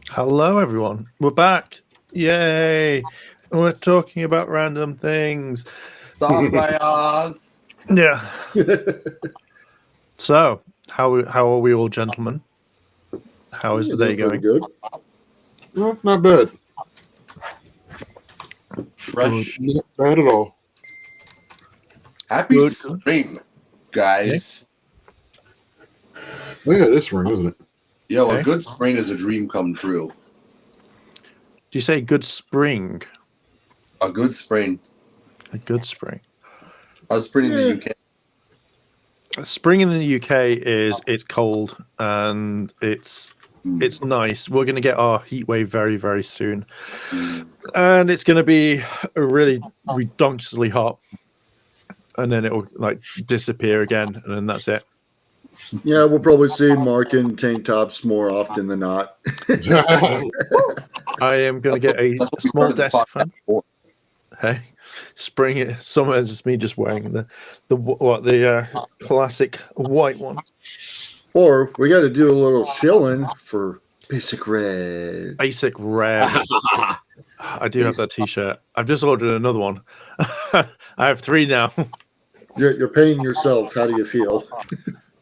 Hello, everyone. We're back. Yay! We're talking about random things. Stop my ass. Yeah. So, how are we all, gentlemen? How is the day going? Good. No, not bad. Fresh. Not bad at all. Happy Good. spring, guys. Oh, yeah, it is spring, isn't it? Yo, Okay. a good spring is a dream come true. Do you say good spring? A good spring. A good spring. How's spring in the UK? Spring in the UK it's cold and it's nice. We're going to get our heat wave very, very soon. And it's going to be really redonkulously hot. And then it'll like disappear again. And then that's it. Yeah, we'll probably see Mark in tank tops more often than not. I am going to get a That's what we small started the desk podcast fan. for. Hey, spring, summer is just me just wearing the classic white one. Or we got to do a little shilling for Basic Red. Basic red. I do have that T-shirt. I've just ordered another one. I have 3 now. You're paying yourself. How do you feel?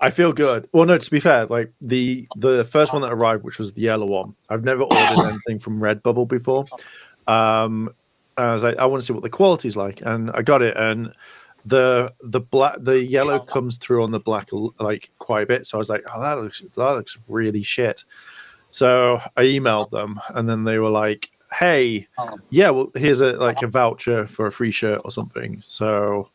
I feel good. Well, no, to be fair, like the first one that arrived, which was the yellow one, I've never ordered anything from Redbubble before. I was like, I want to see what the quality's like, and I got it, and the yellow comes through on the black like quite a bit. So I was like, oh, that looks really shit. So I emailed them, and then they were like, hey, yeah, well, here's a voucher for a free shirt or something. So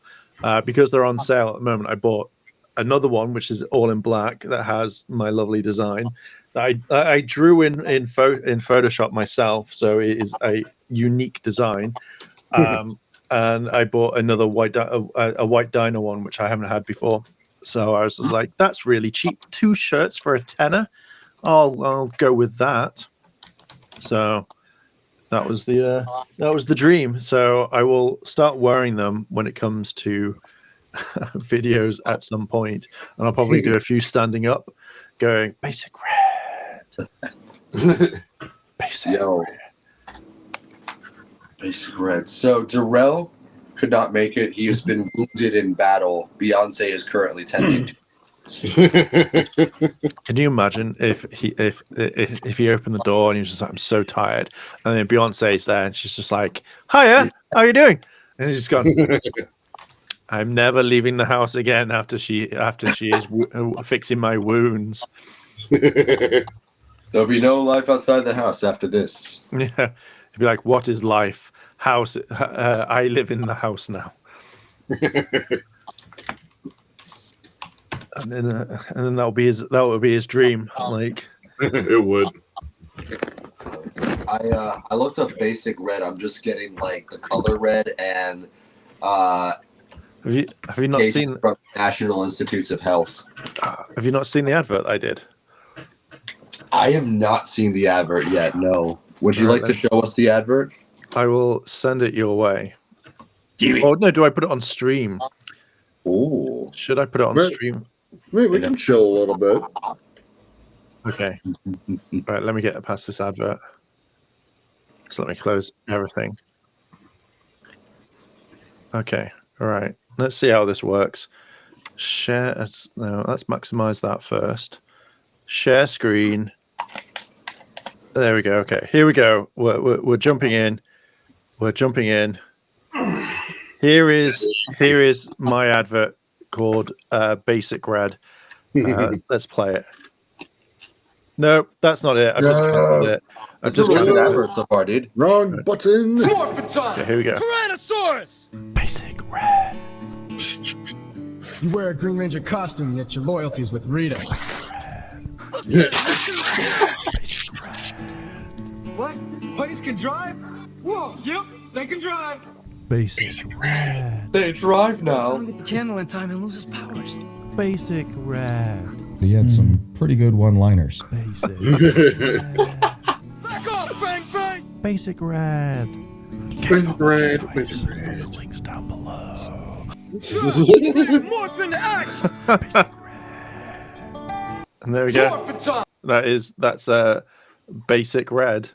because they're on sale at the moment, I bought another one which is all in black that has my lovely design that I drew in Photoshop myself, so it is a unique design. And I bought another a white dino one which I haven't had before, so I was just like, that's really cheap, 2 shirts for $10. I'll go with that. So that was the dream. So I will start wearing them when it comes to videos at some point, and I'll probably do a few standing up going Basic Red. Basic Red. Basic Red. So Darrell could not make it. He has been wounded in battle. Beyonce is currently tending to. Can you imagine if he opened the door and he was just like, I'm so tired, and then Beyonce's there and she's just like, hiya, how are you doing? And he's just gone, I'm never leaving the house again after she is fixing my wounds. There'll be no life outside the house after this. Yeah, he'd be like, what is life? House. I live in the house now. And then that would be his dream. Like It would. I looked up Basic Red. I'm just getting like the color red and have you not seen from National Institutes of Health? Have you not seen the advert I did? I have not seen the advert yet. No. Would you like to show us the advert? I will send it your way. Oh no, do I put it on stream? Oh. Should I put it on stream? We can chill a little bit. Okay. Right, let me get past this advert. So let me close everything. Okay. All right. Let's see how this works. Share. No, let's maximize that first. Share screen. There we go. Okay, here we go. We're jumping in. We're jumping in. Here is my advert called Basic Red. Let's play it. Nope, that's not it. I've just cancelled it. I've just cancelled advert so far, dude. Wrong button. Okay, here we go. Tyrannosaurus! Basic Red. You wear a Green Ranger costume, yet your loyalty's with Rita. Basic Red. What? Puppies can drive? Whoa, yep, they can drive. Basic Red. They drive now. Get the candle in time and lose his powers. Basic Red. He had some pretty good one-liners. Basic Red. Back off, Fang Face! Basic Red. Basic red. Basic red. The links down below. Morph into action! And there we go. Morphin' time! That's basic red.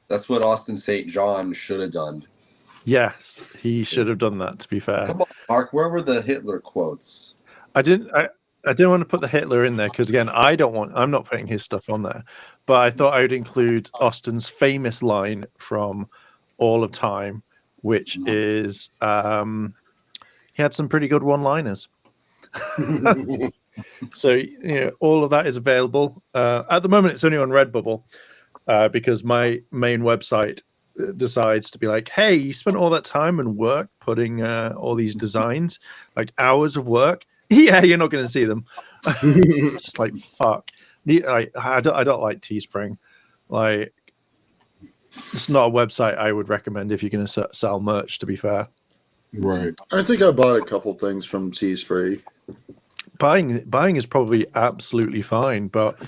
That's what Austin St. John should have done. Yes, he should have done that. To be fair, Come on, Mark. Where were the Hitler quotes? I didn't want to put the Hitler in there because again, I'm not putting his stuff on there. But I thought I would include Austin's famous line from All of Time, which is he had some pretty good one-liners. So all of that is available at the moment. It's only on Redbubble because my main website decides to be like, hey, you spent all that time and work putting all these designs, like hours of work. Yeah, you're not going to see them. Just like fuck. I don't like Teespring. Like, it's not a website I would recommend if you're going to sell merch. To be fair, Right. I think I bought a couple things from Teespring. buying is probably absolutely fine, but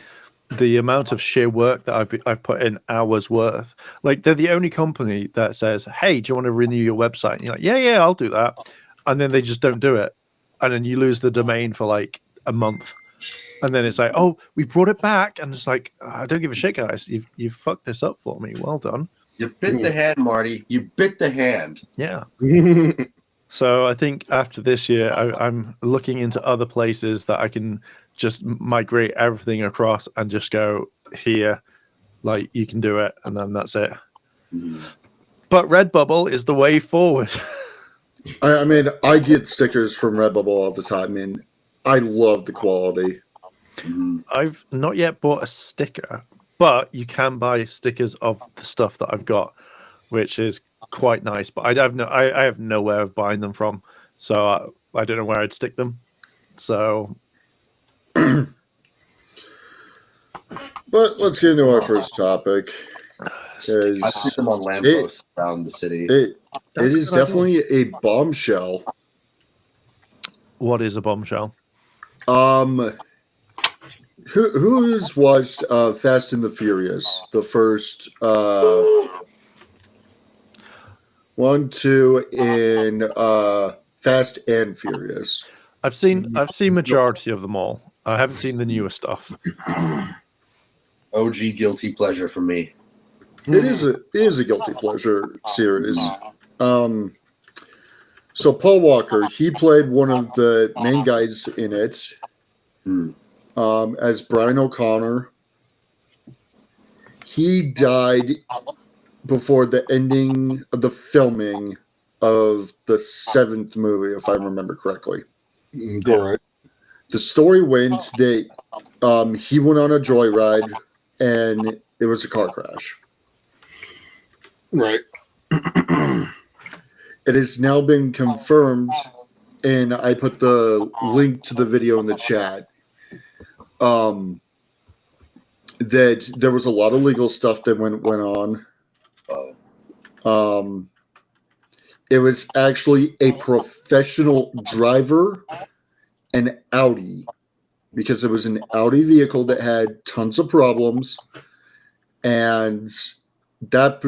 the amount of sheer work that I've put in hours worth, like they're the only company that says, hey, do you want to renew your website? And you're like, yeah, I'll do that. And then they just don't do it. And then you lose the domain for like a month. And then it's like, oh, we brought it back. And it's like, I don't give a shit, guys. You've fucked this up for me. Well done. You bit the hand, Marty. You bit the hand. Yeah. So I think after this year, I'm looking into other places that I can just migrate everything across and just go here, like you can do it, and then that's it. But Redbubble is the way forward. I mean, I get stickers from Redbubble all the time, and I love the quality. I've not yet bought a sticker, but you can buy stickers of the stuff that I've got, which is quite nice. But I have nowhere of buying them from, so I don't know where I'd stick them. So, But let's get into our first topic. I see them on lampposts around the city. It is definitely a bombshell. What is a bombshell? Who's watched Fast and the Furious? The first 1, 2, and Fast and Furious. I've seen majority of them all. I haven't seen the newer stuff. OG guilty pleasure for me. It is a guilty pleasure series. So Paul Walker, he played one of the main guys in it, as Brian O'Connor. He died before the ending of the filming of the 7th movie, if I remember correctly. Correct. The story went that he went on a joyride and it was a car crash. Right. It has now been confirmed, and I put the link to the video in the chat, that there was a lot of legal stuff that went on. It was actually a professional driver, an Audi, because it was an Audi vehicle that had tons of problems, and that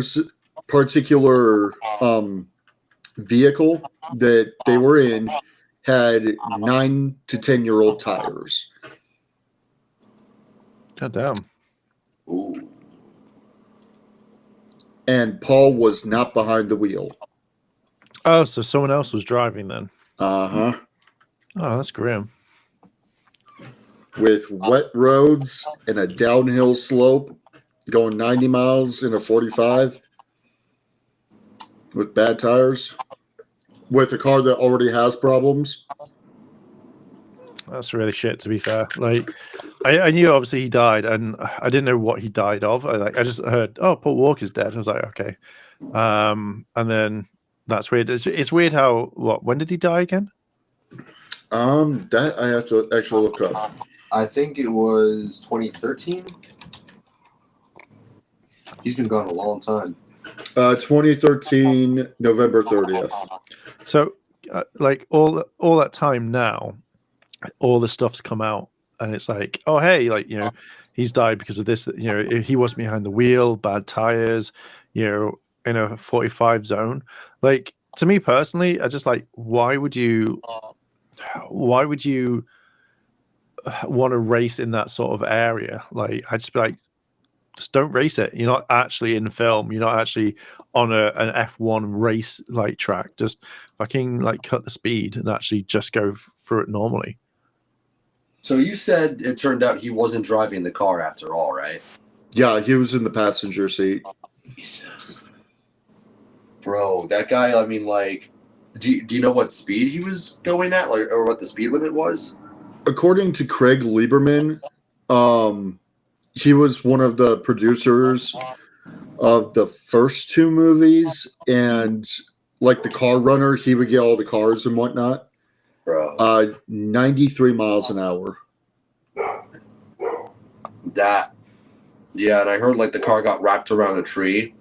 particular vehicle that they were in had 9 to 10-year-old tires. God damn. Ooh. And Paul was not behind the wheel. Oh, so someone else was driving then. Uh-huh. Oh, that's grim. With wet roads and a downhill slope, going 90 miles in a 45 with bad tires, with a car that already has problems. That's really shit, to be fair. Like, I knew obviously he died, and I didn't know what he died of. I just heard, oh, Paul Walker's dead. I was like, okay. And then that's weird. It's weird how, when did he die again? That I have to actually look up. I think it was 2013. He's been gone a long time. 2013, November 30th. So, like all that time now, all the stuff's come out, and it's like, oh hey, like he's died because of this. He wasn't behind the wheel, bad tires. in a 45 zone. Like, to me personally, I just like, why would you want to race in that sort of area? Like, I'd just be like, just don't race it. You're not actually in film. You're not actually on an F1 race like track. Just fucking like cut the speed and actually just go through it normally. So you said it turned out he wasn't driving the car after all, right? Yeah, he was in the passenger seat. Jesus. Bro, that guy, I mean, like, do you know what speed he was going at, like, or what the speed limit was? According to Craig Lieberman, he was one of the producers of the first two movies, and like the car runner, he would get all the cars and whatnot. Bro. 93 miles an hour. That. Yeah, and I heard, like, the car got wrapped around a tree.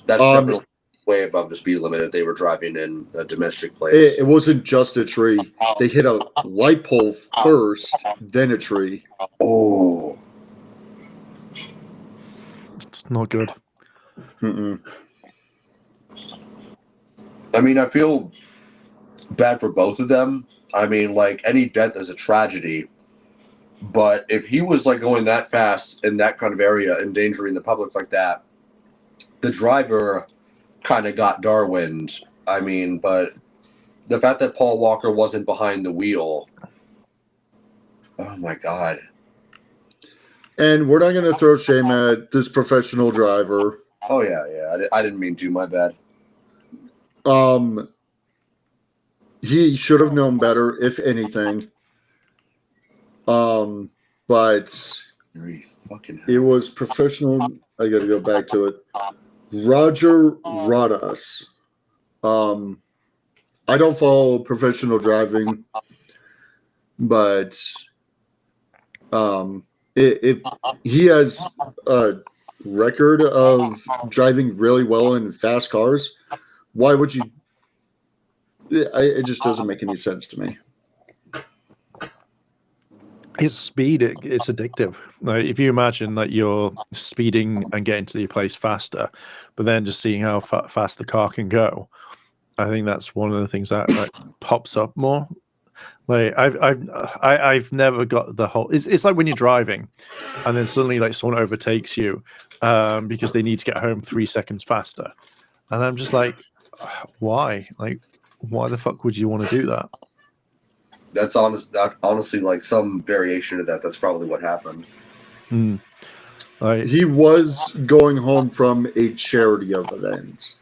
That's definitely way above the speed limit if they were driving in a domestic place. It wasn't just a tree. They hit a light pole first, then a tree. Oh. It's not good. Mm-mm. I mean, I feel bad for both of them. I mean, like, any death is a tragedy. But if he was, like, going that fast in that kind of area, endangering the public like that, the driver kind of got Darwined. I mean, but the fact that Paul Walker wasn't behind the wheel, oh, my God. And we're not going to throw shame at this professional driver. Oh, yeah. I didn't mean to. My bad. He should have known better, if anything. But it was professional. I got to go back to it. Roger Rodas. I don't follow professional driving, but he has a record of driving really well in fast cars. Why would you? It just doesn't make any sense to me. It's speed. It's addictive. Like, if you imagine that you're speeding and getting to your place faster, but then just seeing how fast the car can go, I think that's one of the things that like, pops up more. Like I've never got the whole. It's like when you're driving, and then suddenly like someone overtakes you because they need to get home 3 seconds faster, and I'm just like, why? Like, why the fuck would you want to do that? That's honestly like some variation of that. That's probably what happened. Like, He was going home from a charity event.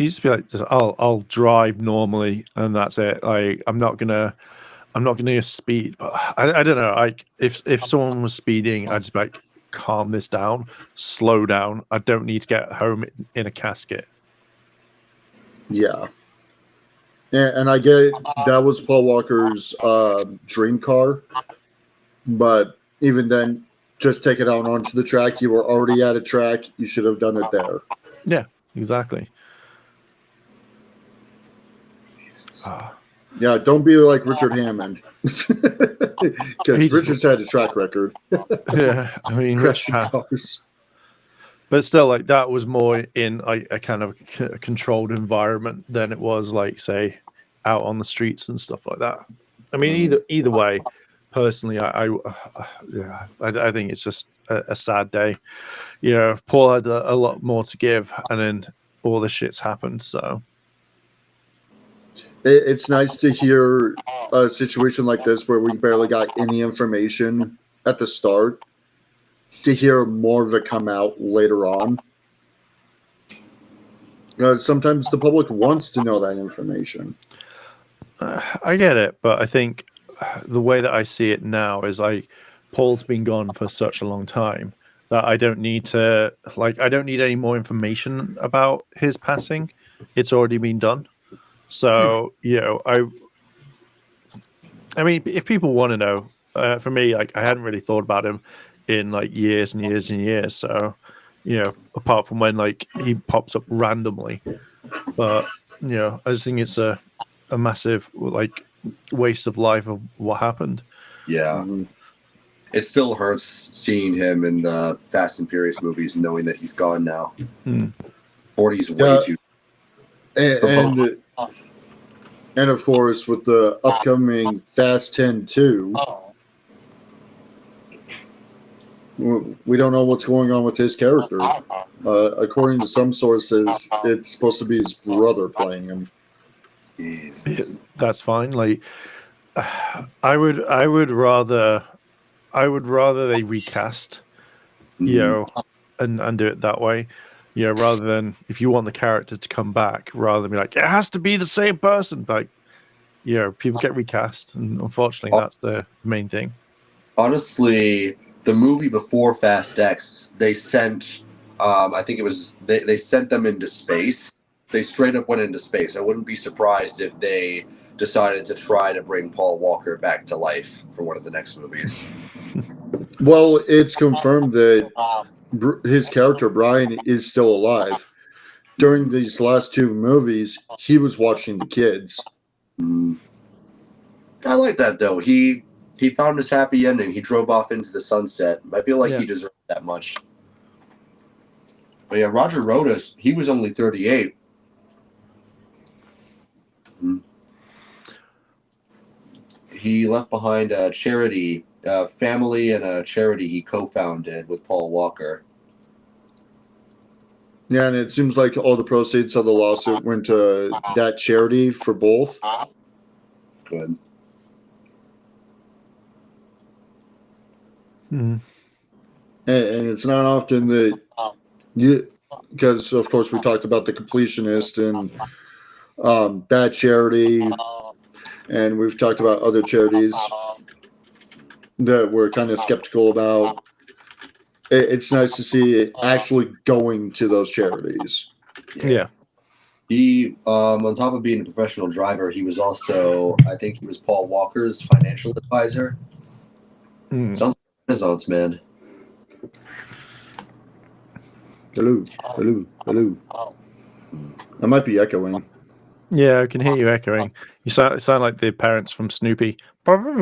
you just be like, I'll drive normally, and that's it. Like, I'm not gonna speed. But I don't know. Like, if someone was speeding, I'd just be like, calm this down, slow down. I don't need to get home in a casket. Yeah. And I get that was Paul Walker's dream car, but even then, just take it out onto the track. You were already at a track. You should have done it there. Yeah, exactly. Yeah, don't be like Richard Hammond, because He's- Richard's had a track record. Yeah, I mean, Rich Crashing cars. but still, like, that was more in a kind of controlled environment than it was, like, say, out on the streets and stuff like that. I mean, either way, personally, I think it's just a sad day. You know, Paul had a lot more to give, and then all this shit's happened. So It's nice to hear a situation like this where we barely got any information at the start, to hear more of it come out later on. Sometimes the public wants to know that information. I get it, but I think the way that I see it now is like Paul's been gone for such a long time that I don't need any more information about his passing. It's already been done. So, you know, I mean, if people want to know, for me, like, I hadn't really thought about him in like years and years and years. So, you know, apart from when like he pops up randomly, but you know, I just think it's a massive like waste of life of what happened. Yeah. Mhm. it still hurts seeing him in the Fast and Furious movies, knowing that he's gone now. 40 is way too. And of course, with the upcoming Fast 10 2, we don't know what's going on with his character. According to some sources, it's supposed to be his brother playing him. Jesus. That's fine. Like, I would rather they recast, you know, and do it that way. You know, rather than if you want the characters to come back, rather than be like, it has to be the same person. Like, you know, people get recast, and unfortunately, that's the main thing. Honestly, the movie before Fast X, they sent, I think it was, they sent them into space. They straight up went into space. I wouldn't be surprised if they decided to try to bring Paul Walker back to life for one of the next movies. Well, it's confirmed that his character Brian is still alive. During these last two movies, he was watching the kids. I like that though. He found his happy ending. He drove off into the sunset. I feel like he deserved that much. But yeah, Roger Rodas, he was only 38. He left behind a charity, a family, and a charity he co-founded with Paul Walker. Yeah, and it seems like all the proceeds of the lawsuit went to that charity for both. Good. And it's not often that because of course we talked about the completionist and that charity, and we've talked about other charities that we're kind of skeptical about. It's nice to see it actually going to those charities. Yeah. He, on top of being a professional driver, he was also, I think he was Paul Walker's financial advisor. Sounds like a Renaissance man. Hello. I might be echoing. Yeah, I can hear you echoing. You sound like the parents from Snoopy. How about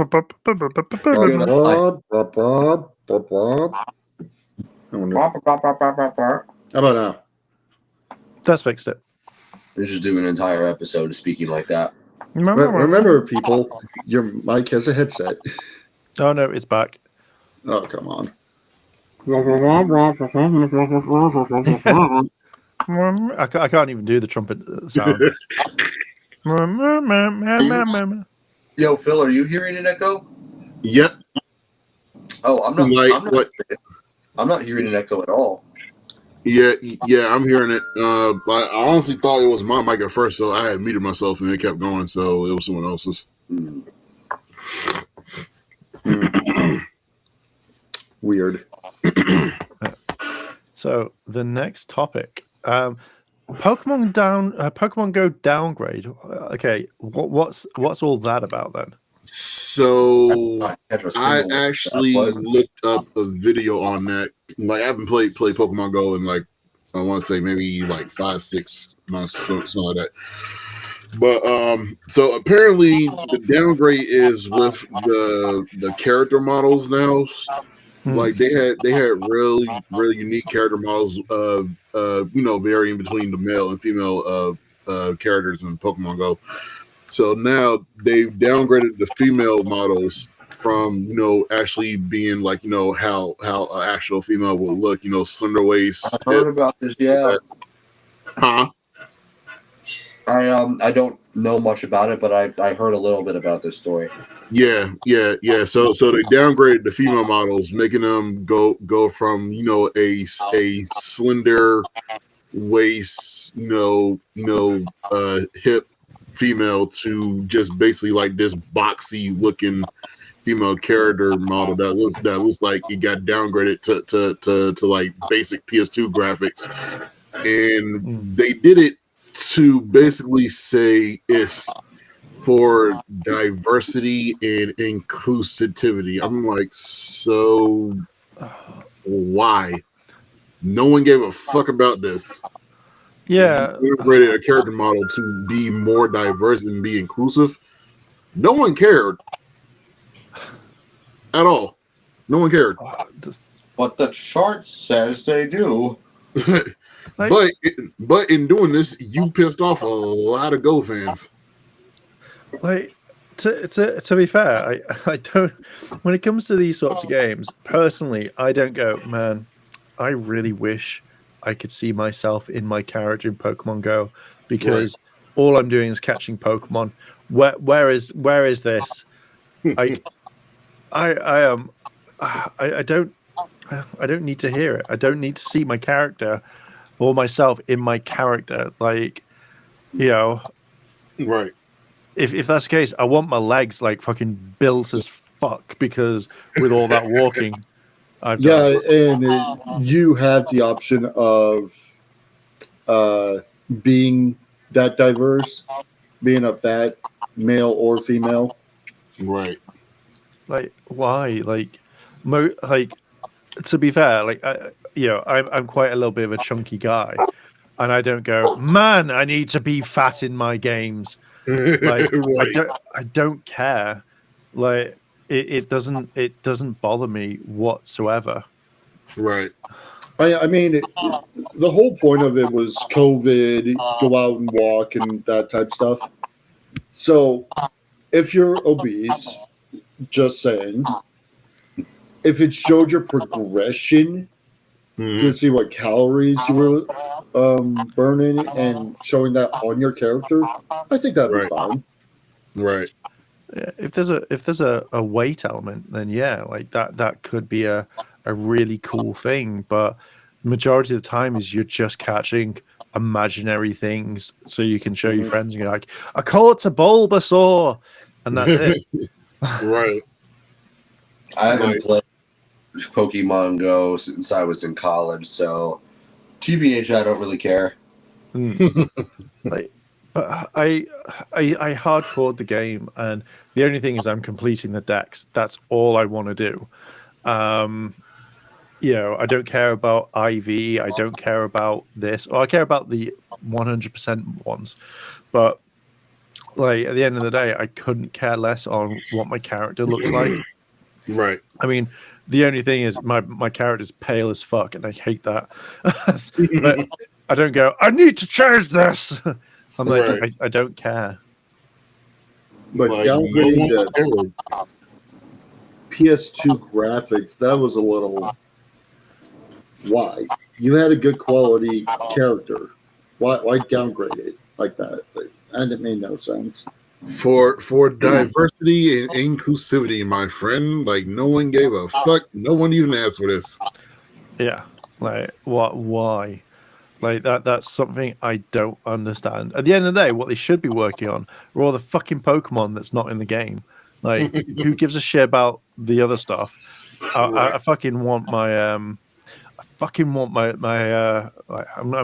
now? That's fixed it. They just do an entire episode speaking like that. Remember, people, your mic has a headset. Oh no, it's back. Oh, come on. I can't even do the trumpet sound. Yo, Phil, are you hearing an echo? Yep. Oh, I'm not. Like I'm not, what? I'm not hearing an echo at all. Yeah, I'm hearing it. I honestly thought it was my mic at first, so I had muted myself and it kept going, so it was someone else's. Weird. So the next topic, Pokemon Go downgrade. Okay, what's all that about then? So I actually looked up a video on that. Like I haven't played Pokemon Go in like I want to say maybe like 5-6 months, something like that. But so apparently the downgrade is with the character models now. Like they had really unique character models varying between the male and female characters in Pokemon Go. So now they've downgraded the female models from actually being like how an actual female will look, slender waist. I heard about this, yeah. Huh? I don't know much about it, but I heard a little bit about this story. Yeah. So they downgraded the female models, making them go from a slender waist, hip female to just basically like this boxy looking female character model that looks like it got downgraded to like basic PS2 graphics, and they did it to basically say it's for diversity and inclusivity. I'm like, so why? No one gave a fuck about this. Yeah, we created a character model to be more diverse and be inclusive. No one cared at all. No one cared. But the chart says they do. Like- but in doing this, you pissed off a lot of Go fans. Like, to be fair, I don't. When it comes to these sorts of games, personally, I don't go, man. I really wish I could see myself in my character in Pokemon Go, because all I'm doing is catching Pokemon. Where is this? I am. I don't need to hear it. I don't need to see my character or myself in my character. Like, you know, Right. if that's the case, I want my legs like fucking built as fuck, because with all that walking, I've done. And you have the option of being that diverse, being a fat male or female. Right. Like, why? Like, to be fair, like, I'm quite a little bit of a chunky guy, and I don't go, man, I need to be fat in my games. Like, I don't care. Like, it doesn't bother me whatsoever. Right. I mean, the whole point of it was COVID, go out and walk and that type of stuff. So if you're obese, just saying, if it showed your progression to see what calories you were burning and showing that on your character, I think that'd be fine. Right. Yeah, if there's a weight element, then yeah, like that could be a really cool thing. But the majority of the time is you're just catching imaginary things so you can show your friends and you're like, I caught a Bulbasaur, and that's it. Right. I haven't played Pokemon Go since I was in college, so TBH, I don't really care. Like, I hardcored the game, and the only thing is I'm completing the decks. That's all I want to do. I don't care about IV. I don't care about this. Or I care about the 100% ones, but like at the end of the day, I couldn't care less on what my character looks like. Right. I mean, the only thing is my character's pale as fuck, and I hate that. But I don't go, I need to change this. I'm like, I don't care. But Like, downgrading no the one PS2 graphics, that was a little. Why? You had a good quality character. Why downgrade it like that? And it made no sense. for diversity and inclusivity, my friend. Like, no one gave a fuck. No one even asked for this. Yeah, like what? Why? Like that's something I don't understand. At the end of the day, what they should be working on are all the fucking Pokemon that's not in the game. Like, who gives a shit about the other stuff? I fucking want my I'm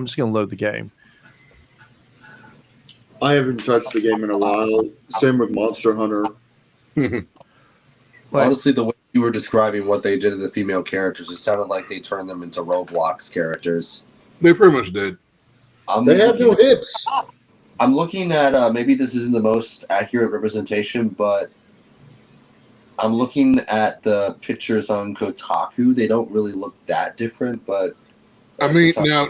just gonna load the game. I haven't touched the game in a while. Same with Monster Hunter. Honestly, the way you were describing what they did to the female characters, it sounded like they turned them into Roblox characters. They pretty much did. They have no hips. I'm looking at maybe this isn't the most accurate representation, but I'm looking at the pictures on Kotaku. They don't really look that different, but I mean, now,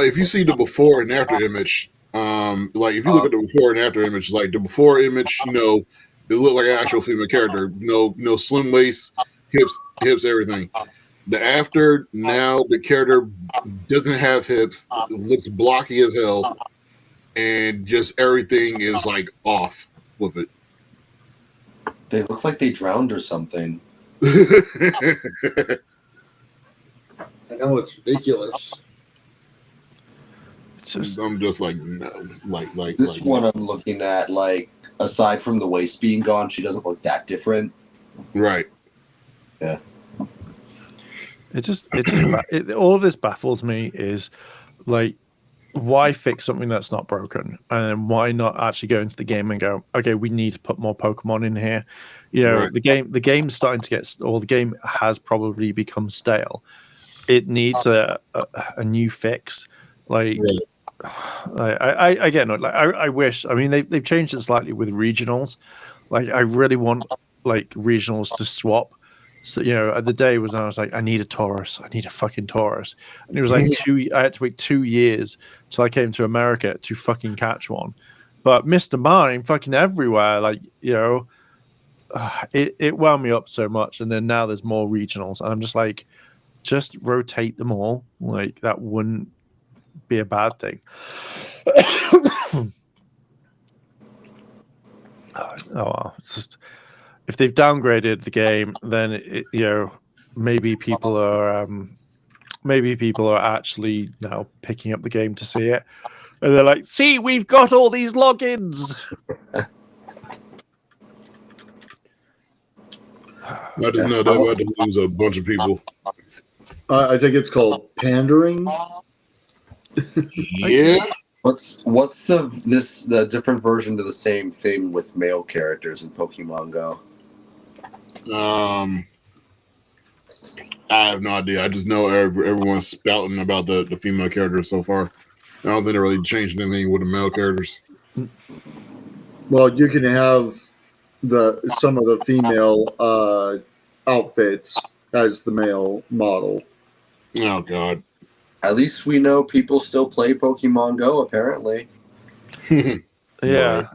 if you see the before and after image, like if you look at the before and after image, like the before image, it looked like an actual female character. No slim waist, hips, everything. The after, now the character doesn't have hips, looks blocky as hell, and just everything is like off with it. they look like they drowned or something. I know, it's ridiculous. It's just I'm just like, no, like This one I'm looking at, like, aside from the waist being gone, she doesn't look that different. right. Yeah. All of this baffles me. Is like, why fix something that's not broken, and why not actually go into the game and go, okay, we need to put more Pokemon in here. Right. The game's starting to get, or the game has probably become stale. It needs a new fix. Like, I get it. Like, I wish. I mean, they've changed it slightly with regionals. Like, I really want like regionals to swap So the day was I was like, I need a Taurus. I need a fucking Taurus. And it was like I had to wait 2 years till I came to America to fucking catch one. But Mr. Mime fucking everywhere, like it wound me up so much. And then now there's more regionals, and I'm just like, just rotate them all. Like that wouldn't be a bad thing. Oh well, it's just if they've downgraded the game, then maybe people are actually now picking up the game to see it, and they're like, "See, we've got all these logins." I just know they're about to lose a bunch of people. I think it's called pandering. Yeah. What's the different version to the same thing with male characters in Pokemon Go? I have no idea. I just know everyone's spouting about the female characters so far. I don't think they're really changing anything with the male characters. Well, you can have some of the female outfits as the male model. Oh God. At least we know people still play Pokemon Go, apparently. Yeah. Right.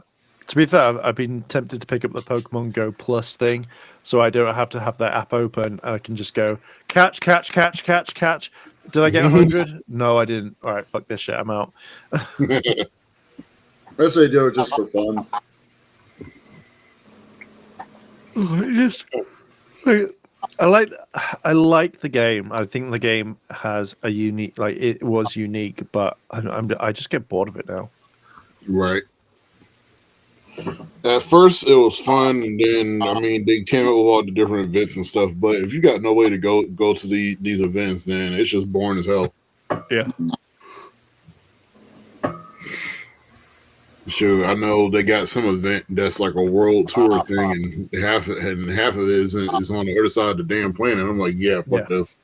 To be fair, I've been tempted to pick up the Pokemon Go Plus thing, so I don't have to have that app open, and I can just go catch. Did I get 100? No, I didn't. All right, fuck this shit. I'm out. I say do it just for fun. I like the game. I think the game has a unique, like it was unique, but I just get bored of it now. Right. At first, it was fun, and then they came up with all the different events and stuff. But if you got no way to go to these events, then it's just boring as hell. Yeah. Sure, I know they got some event that's like a world tour thing, and half of it is on the other side of the damn planet. I'm like, yeah, fuck this.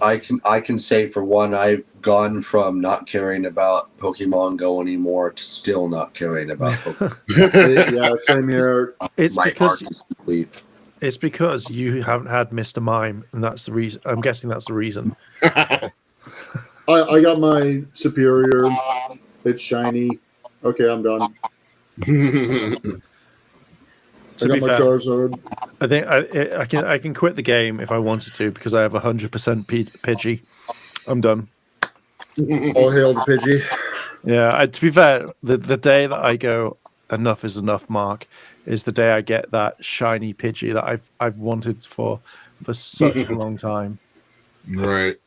I can say for one, I've gone from not caring about Pokemon Go anymore to still not caring about Pokemon. Yeah, same here. It's My because heart is complete. it's because you haven't had Mr. Mime, and that's the reason. I'm guessing that's the reason. I got my superior. It's shiny. Okay, I'm done. I got my Charizard. I think I can quit the game if I wanted to because I have 100% Pidgey. I'm done. All hail the Pidgey. Yeah, to be fair, the day that I go enough is enough, Mark, is the day I get that shiny Pidgey that I've wanted for such a long time. Right.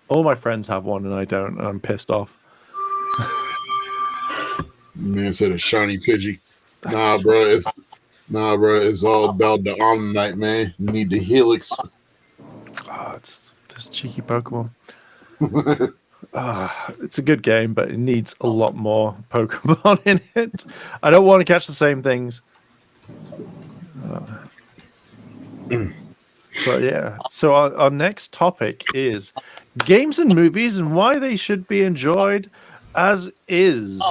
All my friends have one and I don't, and I'm pissed off. Man said a shiny Pidgey. Nah, bro, it's all about the Omnite, man. You need the Helix. Oh, it's this cheeky Pokemon. It's a good game, but it needs a lot more Pokemon in it. I don't want to catch the same things. But yeah, so our next topic is games and movies and why they should be enjoyed as is.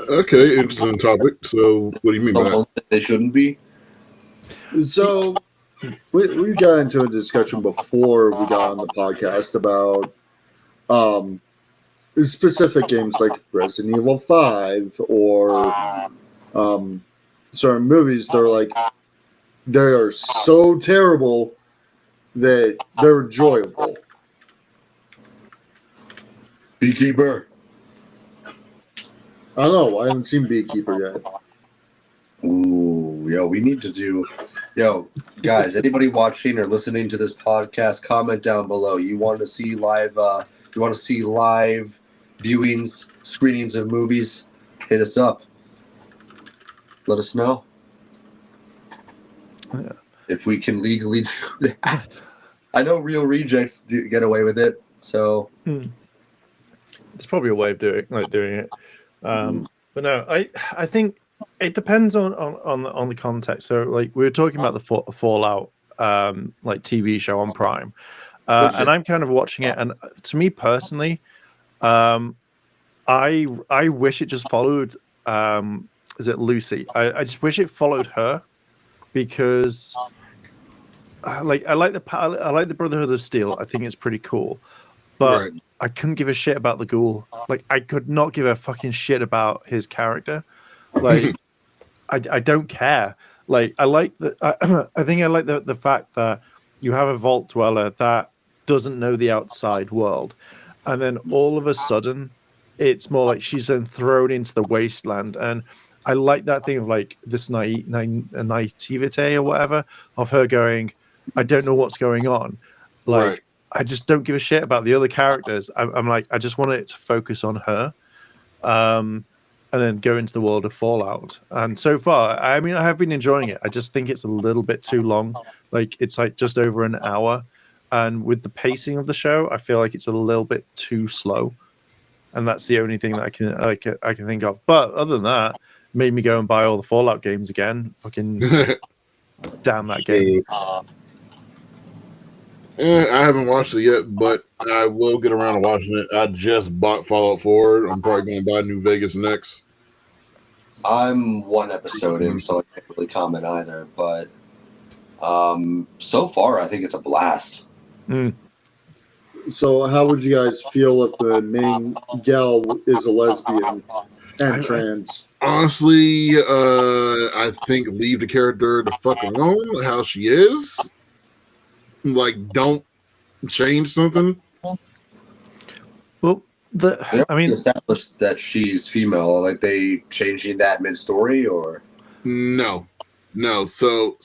Okay, interesting topic. So, what do you mean by that? They shouldn't be. So we got into a discussion before we got on the podcast about specific games like Resident Evil 5 or certain movies. They are so terrible that they're enjoyable. Beekeeper. I don't know. I haven't seen Beekeeper yet. Ooh, we need to do. Guys, anybody watching or listening to this podcast, comment down below. You want to see live? You want to see live viewings, screenings of movies? Hit us up. Let us know. Yeah. If we can legally do that. I know Real Rejects get away with it, so There's probably a way of doing it. But no, I think it depends on the context. So like we were talking about the Fallout like TV show on Prime, and I'm kind of watching it, and to me personally, I wish it just followed is it Lucy? I just wish it followed her because I like the Brotherhood of Steel. I think it's pretty cool, but Right. I couldn't give a shit about the Ghoul. Like, I could not give a fucking shit about his character. Like, I don't care. Like, I like the I think I like the fact that you have a Vault Dweller that doesn't know the outside world, and then all of a sudden, it's more like she's then thrown into the wasteland. And I like that thing of like this naivete or whatever of her going, I don't know what's going on. Like, Right. I just don't give a shit about the other characters. I'm like, I just wanted it to focus on her, and then go into the world of Fallout. And so far, I mean, I have been enjoying it. I just think it's a little bit too long. Like, it's like just over an hour, and with the pacing of the show, I feel like it's a little bit too slow. And that's the only thing that I can think of. But other than that, made me go and buy all the Fallout games again. Fucking damn that game. I haven't watched it yet, but I will get around to watching it. I just bought Fallout 4. I'm probably going to buy New Vegas next. I'm one episode in, so I can't really comment either. But so far, I think it's a blast. So, how would you guys feel if the main gal is a lesbian and trans? Honestly, I think leave the character the fuck alone, how she is. Like, don't change something. Well, I mean, established that she's female. Like, they changing that mid-story, or No. So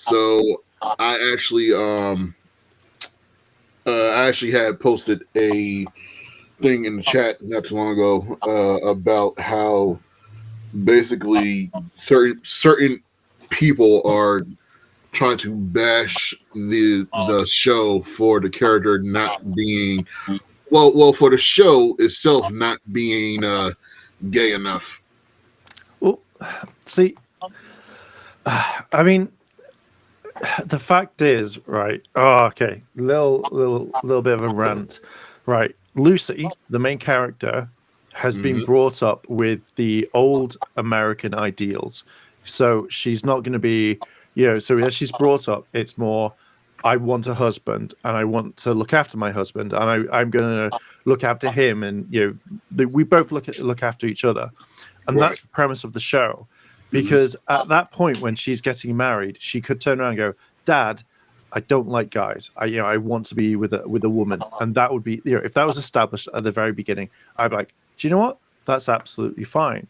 I actually had posted a thing in the chat not too long ago about how basically certain people are trying to bash the show for the character not being for the show itself not being gay enough. Well, see, I mean, the fact is, right? Oh, okay. Little bit of a rant, right? Lucy, the main character, has been brought up with the old American ideals, so she's not going to be, So as she's brought up, it's more, I want a husband, and I want to look after my husband, and I'm going to look after him, and we both look after each other, and Right. that's the premise of the show. Because at that point, when she's getting married, she could turn around and go, "Dad, I don't like guys. I want to be with a woman." And that would be, if that was established at the very beginning, I'd be like, "Do you know what? That's absolutely fine."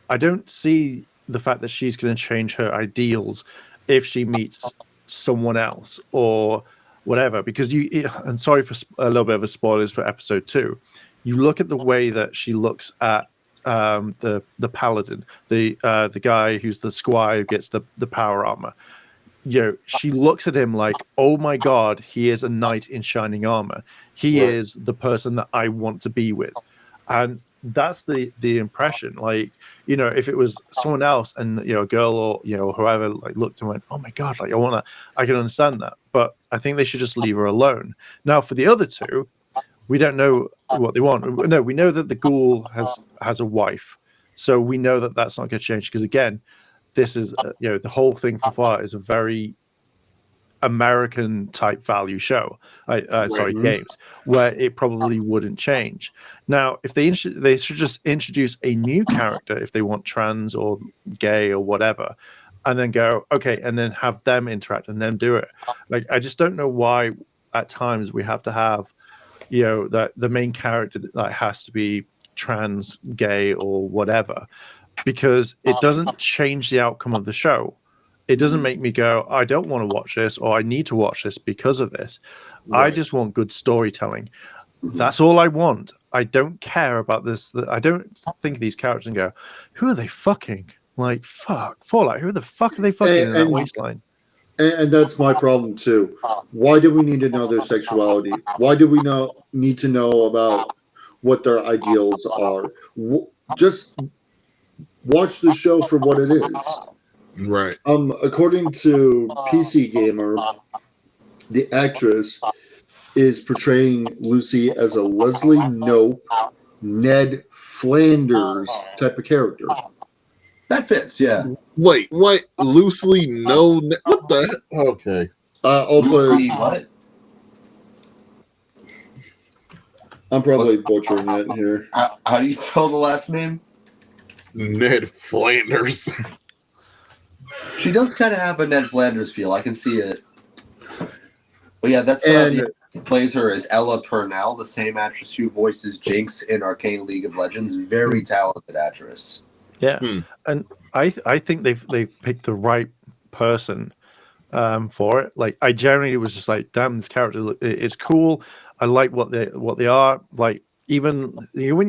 I don't see the fact that she's going to change her ideals if she meets someone else or whatever. Because and sorry for a little bit of a spoilers for episode 2. You look at the way that she looks at the paladin, the guy who's the squire who gets the power armor. She looks at him like, oh my god, he is a knight in shining armor. He is the person that I want to be with. And that's the impression. Like, if it was someone else and a girl or whoever like looked and went, oh my god, like I can understand that. But I think they should just leave her alone. Now for the other two, we don't know what they want. No, we know that the Ghoul has a wife, so we know that that's not going to change. Because again, this is the whole thing for Fallout is a very American type value show. Games where it probably wouldn't change. Now, if they should just introduce a new character if they want trans or gay or whatever, and then go okay, and then have them interact and then do it. Like, I just don't know why at times we have to have that the main character has to be trans, gay, or whatever, because it doesn't change the outcome of the show. It doesn't make me go, I don't want to watch this, or I need to watch this because of this. Right. I just want good storytelling. That's all I want. I don't care about this. I don't think of these characters and go, who are they fucking? Like, fuck, Fallout, who the fuck are they fucking in that wasteland? And that's my problem too. Why do we need to know their sexuality? Why do we need to know about what their ideals are? Just watch the show for what it is. Right. According to PC Gamer, the actress is portraying Lucy as a Leslie Knope, Ned Flanders type of character. That fits, yeah. Wait, what? Loosely, no. What the? Okay. Lucy, what? I'm probably butchering it here. How do you spell the last name? Ned Flanders. She does kind of have a Ned Flanders feel. I can see it. But yeah, that's And the who plays her is Ella Purnell, the same actress who voices Jinx in Arcane League of Legends. Very talented actress. Yeah, Hmm. and I think they've picked the right person for it. Like I generally was just like, damn, this character is cool. I like what they are. Like even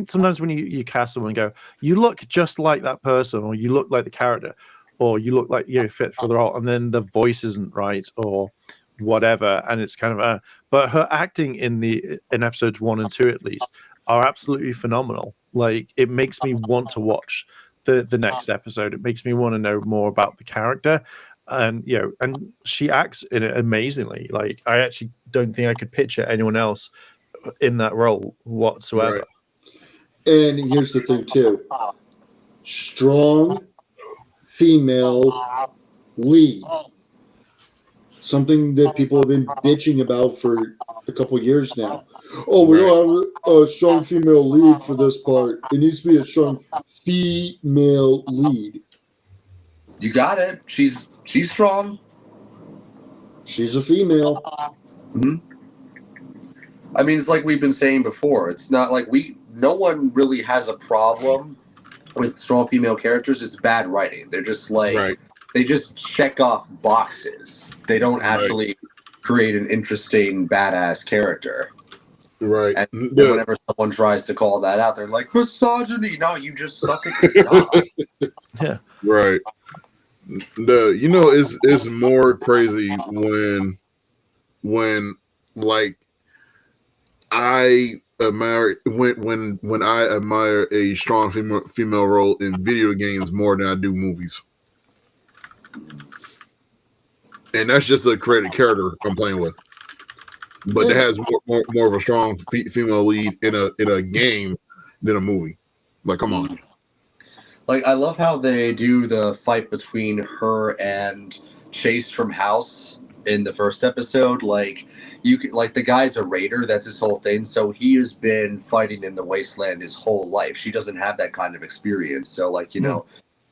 sometimes when you cast someone and go, you look just like that person, or you look like the character, or you look like you fit for the role, and then the voice isn't right or whatever, and it's kind of but her acting in episodes 1 and 2 at least are absolutely phenomenal. Like it makes me want to watch the next episode. It makes me want to know more about the character, and and she acts in it amazingly. Like I actually don't think I could picture anyone else in that role whatsoever. Right. And here's the thing too: strong female lead. Something that people have been bitching about for a couple years now. Oh, we don't have a strong female lead for this part. It needs to be a strong female lead. You got it. She's strong. She's a female. Mm-hmm. I mean, it's like we've been saying before. It's not like no one really has a problem with strong female characters. It's bad writing. They're just like they just check off boxes. They don't actually create an interesting badass character. Right. And whenever someone tries to call that out, they're like, misogyny. No, you just suck at your job. Yeah. Right. It's more crazy when like I admire when I admire a strong female role in video games more than I do movies. And that's just a created character I'm playing with. But it has more of a strong female lead in a game than a movie. Like, come on. Like, I love how they do the fight between her and Chase from House in the first episode. Like, the guy's a raider. That's his whole thing. So he has been fighting in the wasteland his whole life. She doesn't have that kind of experience. So, like,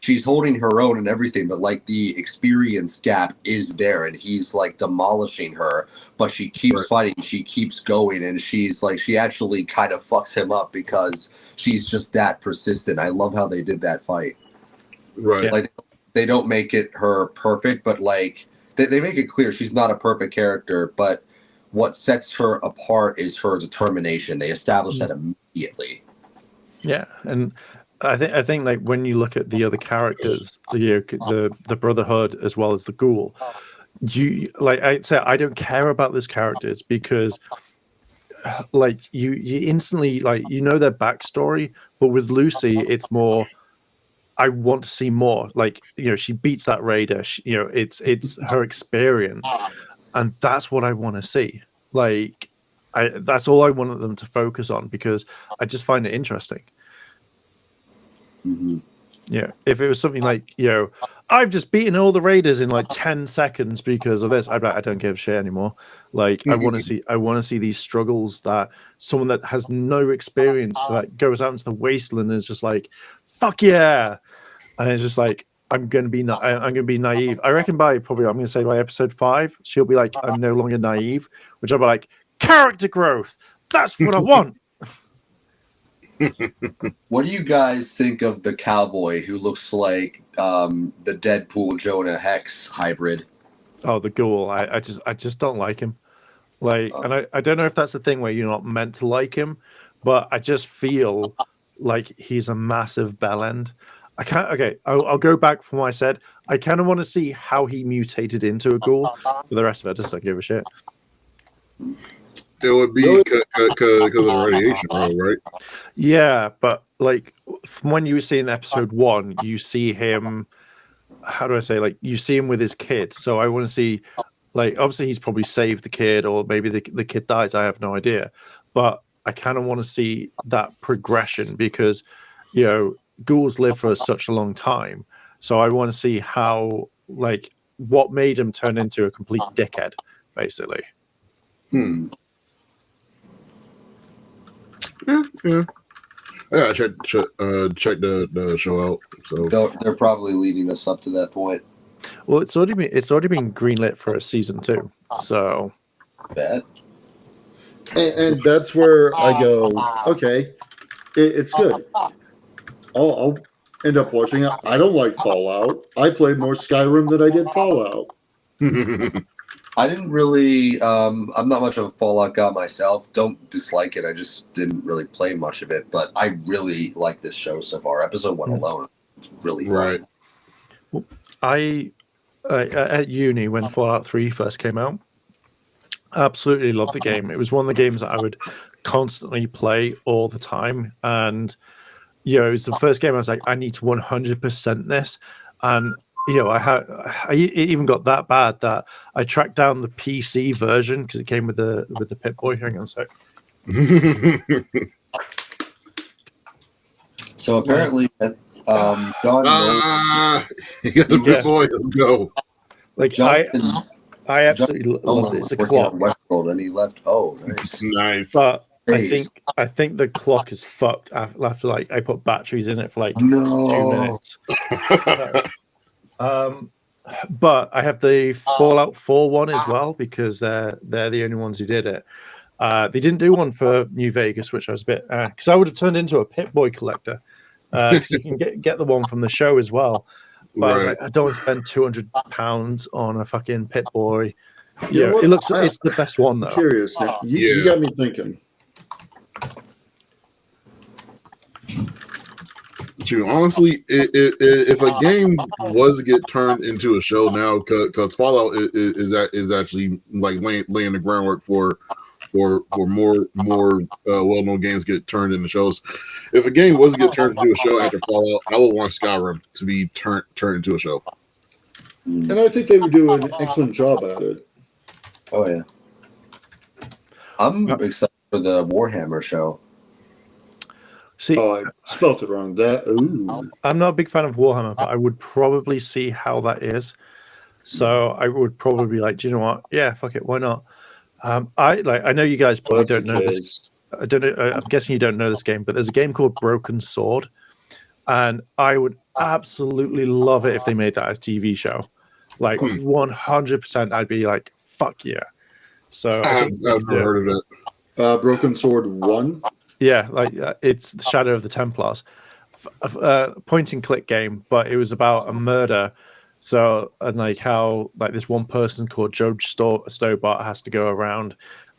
she's holding her own and everything, but like the experience gap is there, and he's like demolishing her, but she keeps fighting, she keeps going, and she's like, she actually kind of fucks him up because she's just that persistent. I love how they did that fight. Right. Like they don't make it her perfect, but like they make it clear she's not a perfect character, but what sets her apart is her determination. They establish that immediately. Yeah, and I think like when you look at the other characters, the Brotherhood as well as the Ghoul, you like I say I don't care about those characters because like you instantly like their backstory, but with Lucy it's more I want to see more. Like she beats that raider. It's her experience, and that's what I want to see. Like that's all I wanted them to focus on because I just find it interesting. Mm-hmm. Yeah, if it was something like I've just beaten all the raiders in like 10 seconds because of this, I don't give a shit anymore. Like I want to see these struggles that someone that has no experience that goes out into the wasteland and is just like, fuck yeah, and it's just like I'm gonna be naive. I reckon by episode 5 she'll be like, I'm no longer naive, which I'll be like, character growth. That's what I want. What do you guys think of the cowboy who looks like the Deadpool Jonah Hex hybrid? Oh, the Ghoul. I just don't like him. Like, and I don't know if that's the thing where you're not meant to like him, but I just feel like he's a massive bellend. I can't. Okay, I'll go back from what I said. I kind of want to see how he mutated into a Ghoul. For the rest of it, I just don't give a shit. It would be because of the radiation, right? Yeah, but like from when you see in episode 1, you see him. How do I say? Like you see him with his kid. So I want to see, like, obviously he's probably saved the kid, or maybe the kid dies. I have no idea, but I kind of want to see that progression because, ghouls live for such a long time, So I want to see how, like, what made him turn into a complete dickhead, basically. Yeah. I gotta check the show out. So They're probably leading us up to that point. Well, it's already been greenlit for a season 2. So Bad. And that's where I go, okay, it's good. I'll end up watching it. I don't like Fallout. I played more Skyrim than I did Fallout. I didn't really. I'm not much of a Fallout guy myself. Don't dislike it. I just didn't really play much of it. But I really like this show so far. Episode 1 alone, it's really right. fun. I at uni when Fallout 3 first came out, absolutely loved the game. It was one of the games that I would constantly play all the time, and it was the first game I was like, I need to 100% this, and I even got that bad that I tracked down the PC version because it came with the Pip-Boy. Hang on a sec. So apparently, John knows, You got the big boy. Let's go. Like Jonathan, I absolutely love it. It's a clock, Westworld, and he left. Oh, nice. Nice. but Days. I think the clock is fucked after like I put batteries in it for like 2 No. minutes. But I have the Fallout 4 one as well because they're the only ones who did it. They didn't do one for New Vegas, which I was a bit because I would have turned into a Pip-Boy collector because you can get the one from the show as well. But I was like, I don't want to spend £200 on a fucking Pip-Boy. You know what? It's the best one though. Curious now. You got me thinking. Dude, honestly, if a game was to get turned into a show now, because Fallout is actually like laying the groundwork for more well-known games get turned into shows. If a game was to get turned into a show after Fallout, I would want Skyrim to be turned into a show. And I think they would do an excellent job at it. Oh yeah. I'm excited for the Warhammer show. See, Oh, I spelt it wrong. Ooh. I'm not a big fan of Warhammer, but I would probably see how that is. So I would probably be like, do you know what? Yeah, fuck it, why not? I know you guys probably don't know this. I don't know. I'm guessing you don't know this game, but there's a game called Broken Sword, and I would absolutely love it if they made that a TV show. Like 100%, I'd be like, fuck yeah. So I've never heard of it. Broken Sword 1. Yeah, like it's the Shadow of the Templars, point and click game, but it was about a murder. So and like how like this one person called Judge Stobart has to go around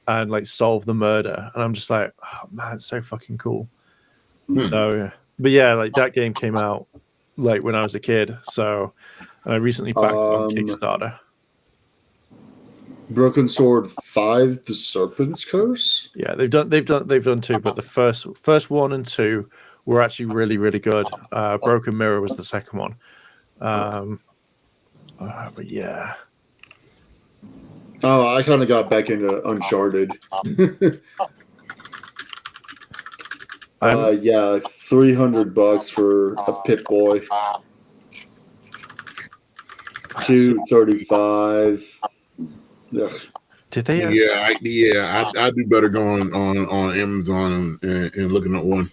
and like solve the murder, and I'm just like, oh man, it's so fucking cool. So, but yeah, like that game came out like when I was a kid, so I recently backed it on Kickstarter. Broken Sword 5, The Serpent's Curse. Yeah, they've done 2, but the first 1 and 2 were actually really, really good. Broken Mirror was the second one. But yeah. Oh, I kind of got back into Uncharted. Yeah, $300 for a Pip-Boy. $235. Ugh. Did they? I'd do better going on Amazon and looking at one.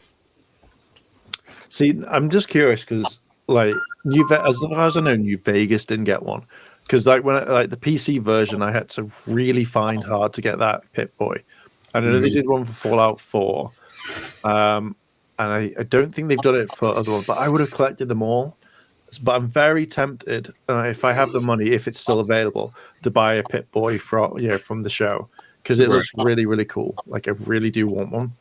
See, I'm just curious because, like, as far as I know, New Vegas didn't get one because, like, when the PC version, I had to really find hard to get that Pip-Boy. I know they did one for Fallout 4, and I don't think they've done it for other ones, but I would have collected them all. But I'm very tempted, if I have the money, if it's still available, to buy a Pip-Boy from the show because it looks really, really cool. Like I really do want one.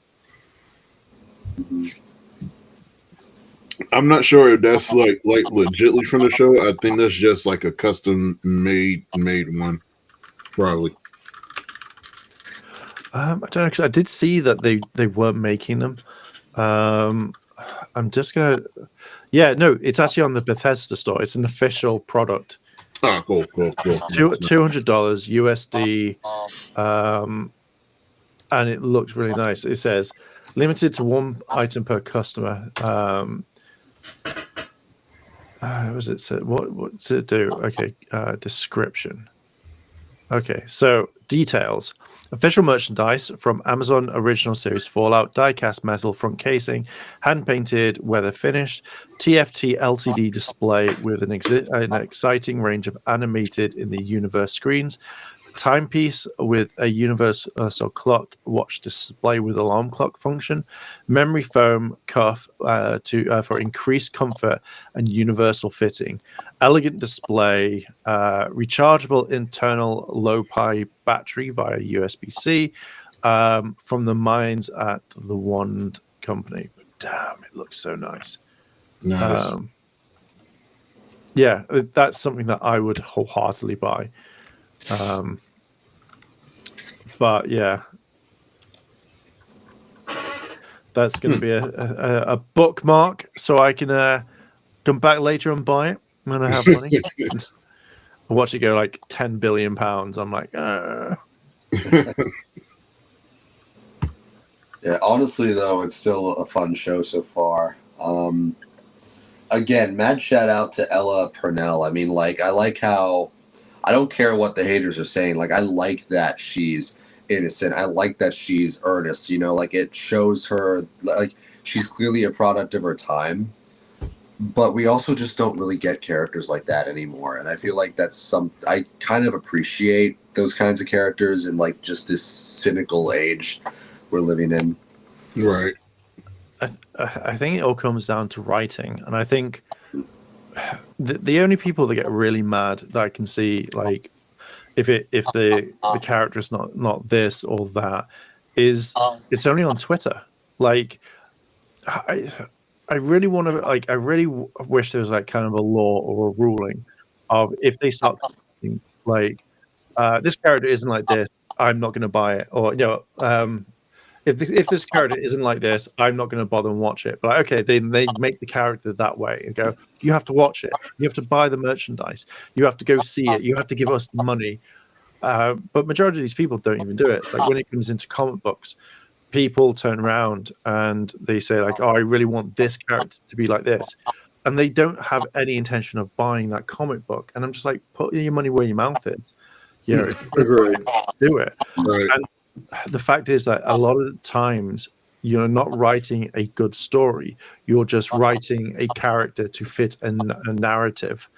I'm not sure if that's like legitly from the show. I think that's just like a custom made one, probably. I don't know because I did see that they weren't making them. I'm just gonna. Yeah, no, it's actually on the Bethesda store. It's an official product. Oh, cool. $200 USD, and it looks really nice. It says limited to 1 item per customer. was it? So what does it do? Okay, description. Okay, so details. Official merchandise from Amazon Original Series Fallout, die-cast metal front casing, hand-painted, weather finished, TFT LCD display with an exciting range of animated in the universe screens, timepiece with a universal clock watch display with alarm clock function, memory foam cuff for increased comfort and universal fitting, elegant display, rechargeable internal low-pi battery via USB-C from the minds at the Wand Company. But damn, it looks so nice. Nice. Yeah, that's something that I would wholeheartedly buy. But yeah, that's going to be a bookmark, so I can come back later and buy it when I have money. Watch it go like £10 billion. I'm like, Yeah, honestly though, it's still a fun show so far. Again, mad shout out to Ella Purnell. I mean, like, I like how I don't care what the haters are saying. Like, I like that she's innocent. I like that she's earnest. You know, like, it shows her like she's clearly a product of her time. But we also just don't really get characters like that anymore. And I feel like I kind of appreciate those kinds of characters in like just this cynical age we're living in. Right. I think it all comes down to writing, and I think the only people that get really mad that I can see, like if the character is not this or that, is it's only on Twitter. Like I really want to I really wish there was like kind of a law or a ruling of if they start like this character isn't like this, I'm not going to buy it, or if this character isn't like this, I'm not going to bother and watch it. But okay, they make the character that way and go, you have to watch it, you have to buy the merchandise, you have to go see it, you have to give us the money. But majority of these people don't even do it. It's like when it comes into comic books, people turn around and they say like, oh, I really want this character to be like this, and they don't have any intention of buying that comic book. And I'm just like, put your money where your mouth is. You know, Agreed. do it. Right. And the fact is that a lot of the times you're not writing a good story, you're just writing a character to fit a narrative.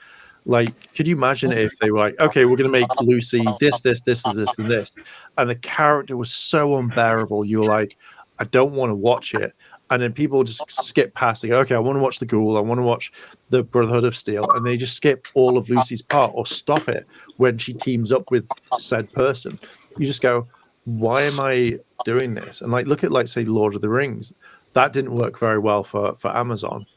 Like, could you imagine if they were like, okay, we're going to make Lucy this, and the character was so unbearable, you're like, I don't want to watch it. And then people just skip past. They go, okay, I want to watch the Ghoul, I want to watch the Brotherhood of Steel, and they just skip all of Lucy's part or stop it when she teams up with said person. You just go, why am I doing this? And like, look at like say Lord of the Rings. That didn't work very well for Amazon,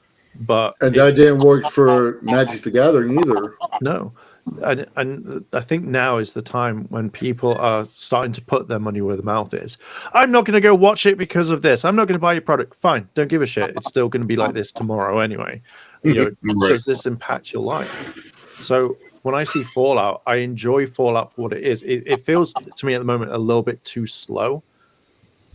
but that didn't work for Magic the Gathering either. No, and I think now is the time when people are starting to put their money where the mouth is. I'm not going to go watch it because of this. I'm not going to buy your product. Fine, don't give a shit. It's still going to be like this tomorrow anyway. You know, Right. does this impact your life? So when I see Fallout, I enjoy Fallout for what it is. It feels to me at the moment a little bit too slow,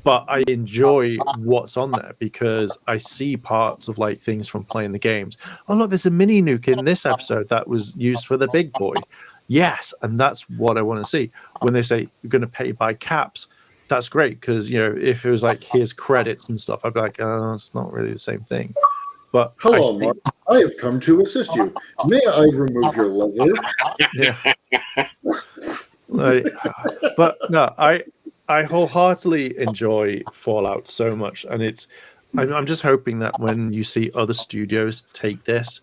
but I enjoy what's on there because I see parts of like things from playing the games. Oh look, there's a mini nuke in this episode that was used for the big boy. Yes, and that's what I want to see. When they say you're going to pay by caps, that's great because you know if it was like here's credits and stuff, I'd be like, oh, it's not really the same thing. But Hello, Mark. I have come to assist you. May I remove your lever? Yeah. Like, but no, I wholeheartedly enjoy Fallout so much, and I'm just hoping that when you see other studios take this,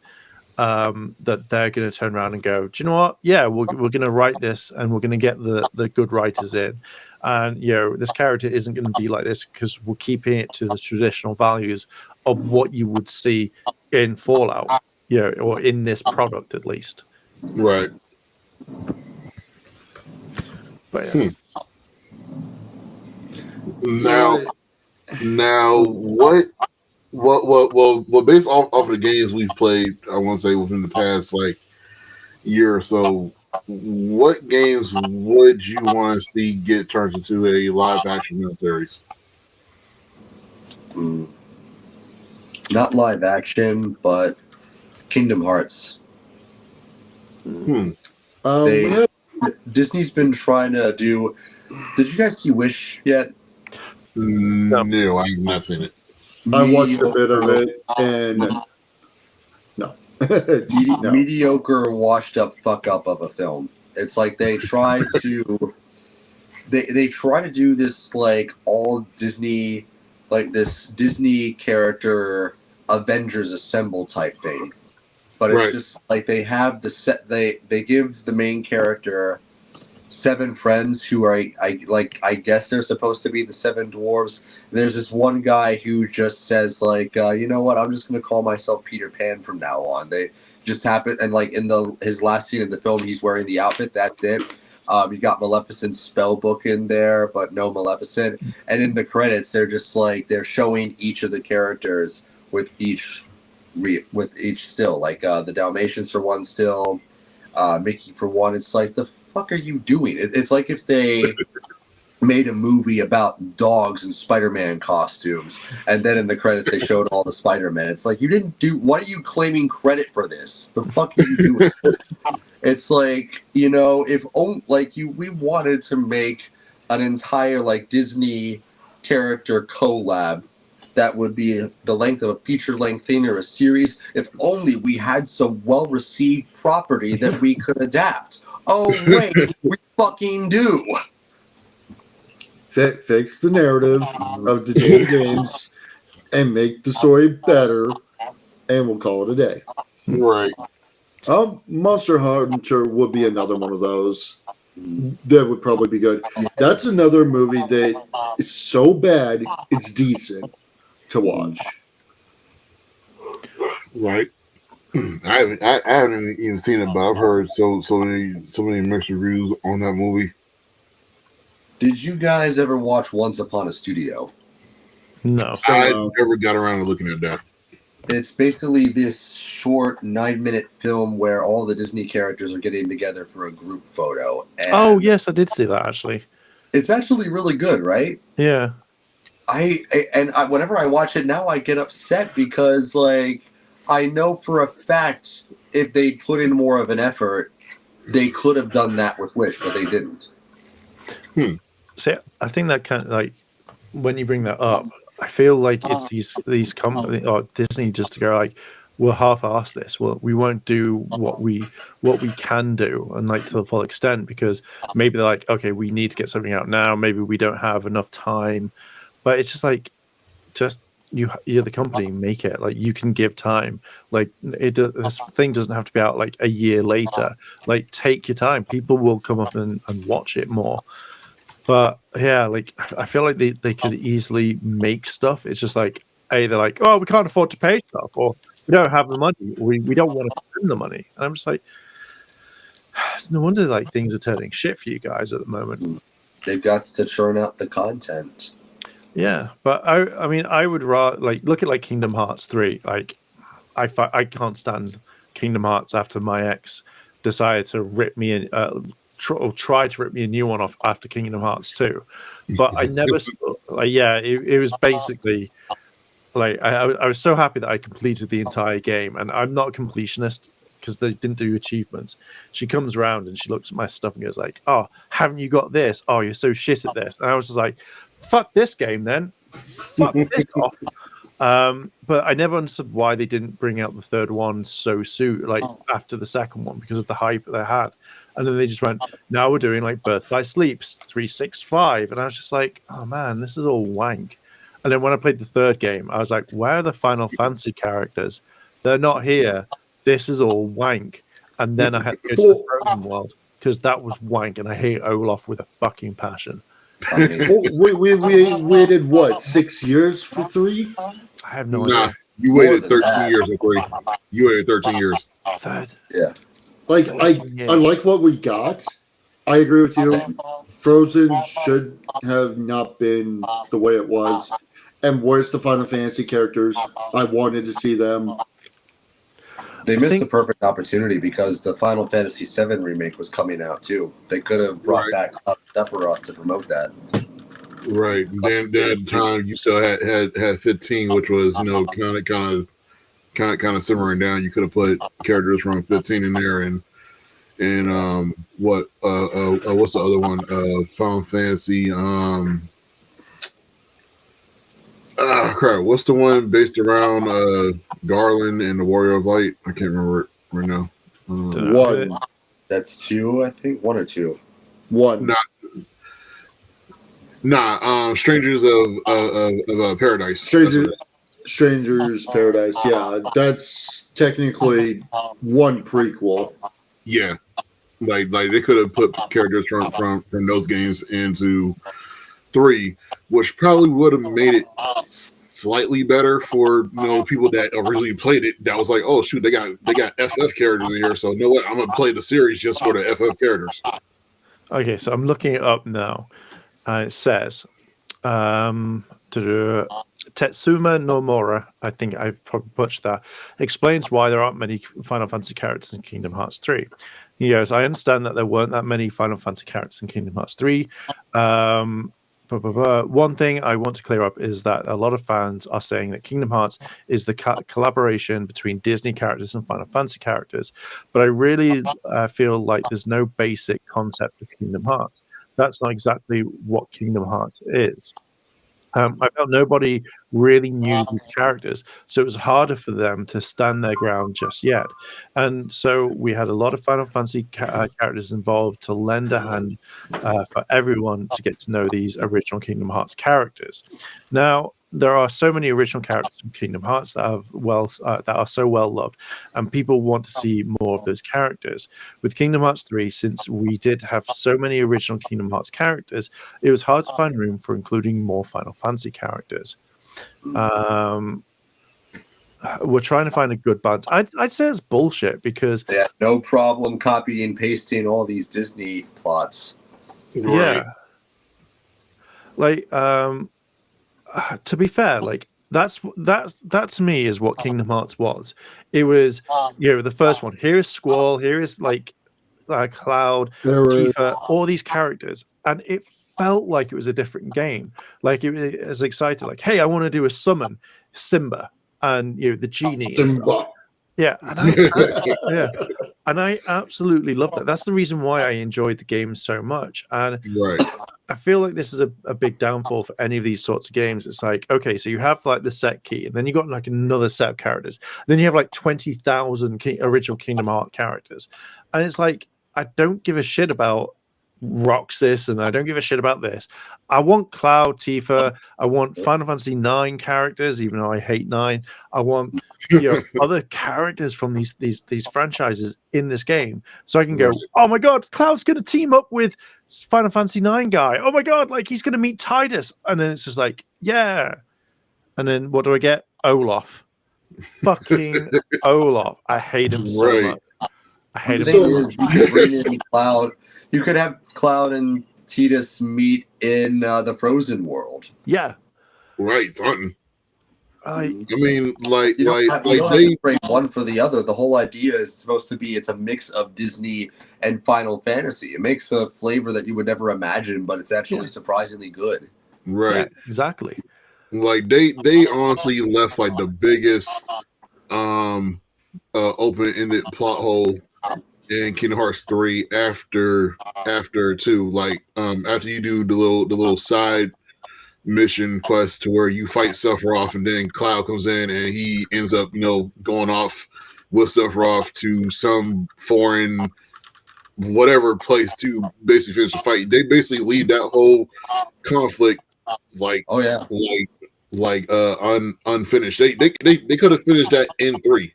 that they're going to turn around and go, do you know what? Yeah, we're going to write this, and we're going to get the good writers in, and you know this character isn't going to be like this because we're keeping it to the traditional values of what you would see in Fallout, you know, or in this product at least. Right. But yeah. Now, what? Well, based off of the games we've played, I want to say within the past like year or so, what games would you want to see get turned into a live action miniseries? Not live action, but Kingdom Hearts. we They- had- Disney's been trying to do. Did you guys see Wish yet? No, I've not seen it. I watched a bit of it, and no. No. Mediocre, washed up fuck up of a film. It's like they try to they try to do this like all Disney, like this Disney character Avengers Assemble type thing, but it's Right. just like they have the set. They give the main character 7 friends who are I guess they're supposed to be the 7 dwarves. There's this one guy who just says like, you know what, I'm just gonna call myself Peter Pan from now on. They just happen, and like in his last scene in the film, he's wearing the outfit. That's it. You got Maleficent's spell book in there, but no Maleficent. And in the credits, they're just like they're showing each of the characters with each still, like the Dalmatians for one still, Mickey for one. It's like, the fuck are you doing? It's like if they made a movie about dogs in Spider-Man costumes, and then in the credits they showed all the Spider-Man. It's like, you didn't do. What are you claiming credit for this? The fuck are you doing? It's like, you know, we wanted to make an entire like Disney character collab that would be the length of a feature-length thing or a series. If only we had some well-received property that we could adapt. Oh wait, we fucking do. Fix the narrative of the damn games and make the story better, and we'll call it a day. Right. Monster Hunter would be another one of those. That would probably be good. That's another movie that is so bad it's decent to watch. Right. I haven't even seen it, but I've heard so many mixed reviews on that movie. Did you guys ever watch Once Upon a Studio? No. I never got around to looking at that. It's basically this short 9-minute film where all the Disney characters are getting together for a group photo. And Oh yes, I did see that actually. it's actually really good, right? Yeah. Whenever I watch it now, I get upset because, like, I know for a fact if they put in more of an effort, they could have done that with Wish, but they didn't. See, I think that kind of like when you bring that up, I feel like it's these companies or Disney just to go like, we'll half-ass this. We won't do what we can do and like to the full extent, because maybe they're like, okay, we need to get something out now. Maybe we don't have enough time, but it's just like, you're the company, make it. Like, you can give time. Like, this thing doesn't have to be out like a year later. Like, take your time. People will come up and watch it more. But yeah, like, I feel like they could easily make stuff. It's just like, they're like, oh, we can't afford to pay stuff, or we don't have the money. We don't want to spend the money. And I'm just like, it's no wonder like things are turning shit for you guys at the moment. They've got to churn out the content. Yeah, but I mean, I would rather like look at like Kingdom Hearts 3. Like, I can't stand Kingdom Hearts after my ex decided to rip me in. Try to rip me a new one off after Kingdom Hearts 2, but I never like. Yeah, it was basically like I was so happy that I completed the entire game, and I'm not a completionist because they didn't do achievements. She comes around and she looks at my stuff and goes like, "Oh, haven't you got this? Oh, you're so shit at this." And I was just like, "Fuck this game, then. Fuck this off." But I never understood why they didn't bring out the third one so soon, like after the second one, because of the hype they had. And then they just went, now we're doing like Birth by Sleep 365. And I was just like, oh man, this is all wank. And then when I played the third game, I was like, where are the Final Fantasy characters? They're not here. This is all wank. And then I had to go to the Frozen world because that was wank. And I hate Olaf with a fucking passion. I mean, We waited what, 6 years for 3? I have no Nah, idea. you waited 13 years for 3. You waited 13 years. Third. yeah. Like I like what we got. I agree with you. Frozen should have not been the way it was. And where's the Final Fantasy characters? I wanted to see them. They missed the perfect opportunity because the Final Fantasy VII remake was coming out too. They could have brought back Sephiroth to promote that. Right. Then at the time you still had 15, which was, you know, kind of kind of simmering down. You could have put characters from 15 in there, and what's the other one? Final Fantasy. Crap. What's the one based around Garland and the Warrior of Light? I can't remember it right now. One. That's 2, I think. 1 or 2. One. Strangers of Paradise. Strangers Paradise. Yeah, that's technically one prequel. Yeah, like they could have put characters from those games into 3, which probably would have made it slightly better for people that originally played it. That was like, oh shoot, they got FF characters in here, so you know what? I'm gonna play the series just for the FF characters. Okay, so I'm looking it up now. It says Tetsuma Nomura, I think I probably butchered that, explains why there aren't many Final Fantasy characters in Kingdom Hearts 3. He goes, I understand that there weren't that many Final Fantasy characters in Kingdom Hearts 3. One thing I want to clear up is that a lot of fans are saying that Kingdom Hearts is the collaboration between Disney characters and Final Fantasy characters, but I really feel like there's no basic concept of Kingdom Hearts. That's not exactly what Kingdom Hearts is. I felt nobody really knew these characters, so it was harder for them to stand their ground just yet. And so we had a lot of Final Fantasy characters involved to lend a hand for everyone to get to know these original Kingdom Hearts characters. Now, there are so many original characters from Kingdom Hearts that are so well loved, and people want to see more of those characters. With Kingdom Hearts 3, since we did have so many original Kingdom Hearts characters, it was hard to find room for including more Final Fantasy characters. We're trying to find a good balance. I'd say it's bullshit because no problem copying and pasting all these Disney plots. Yeah, like to be fair, like that to me is what Kingdom Hearts was. It was, the first one. Here is Squall. Here is like Cloud, Tifa, all these characters, and it felt like it was a different game. Like it was excited. Like, hey, I want to do a summon Simba and the genie. Simba. Yeah, and I absolutely love that. That's the reason why I enjoyed the game so much. And I feel like this is a big downfall for any of these sorts of games. It's like, okay, so you have like the set key, and then you got like another set of characters. Then you have like 20,000 original Kingdom Hearts characters, and it's like I don't give a shit about Roxas, and I don't give a shit about this. I want Cloud, Tifa. I want Final Fantasy 9 characters, even though I hate 9. I want other characters from these franchises in this game, so I can go, oh my god, Cloud's going to team up with Final Fantasy 9 guy. Oh my god, like he's going to meet Tidus, and then it's just like, yeah. And then what do I get? Olaf, fucking Olaf. I hate him so much. I hate him so much. You could bring in Cloud. You could have Cloud and Tidus meet in the Frozen world. Yeah. Right, something. I mean, like, you don't like have they to break one for the other. The whole idea is supposed to be it's a mix of Disney and Final Fantasy. It makes a flavor that you would never imagine, but it's actually surprisingly good. Right. Yeah, exactly. Like they honestly left like the biggest open-ended plot hole in Kingdom Hearts 3 after 2. Like after you do the little side mission quest to where you fight Sephiroth, and then Cloud comes in and he ends up going off with Sephiroth to some foreign whatever place to basically finish the fight. They basically leave that whole conflict unfinished. They could have finished that in 3.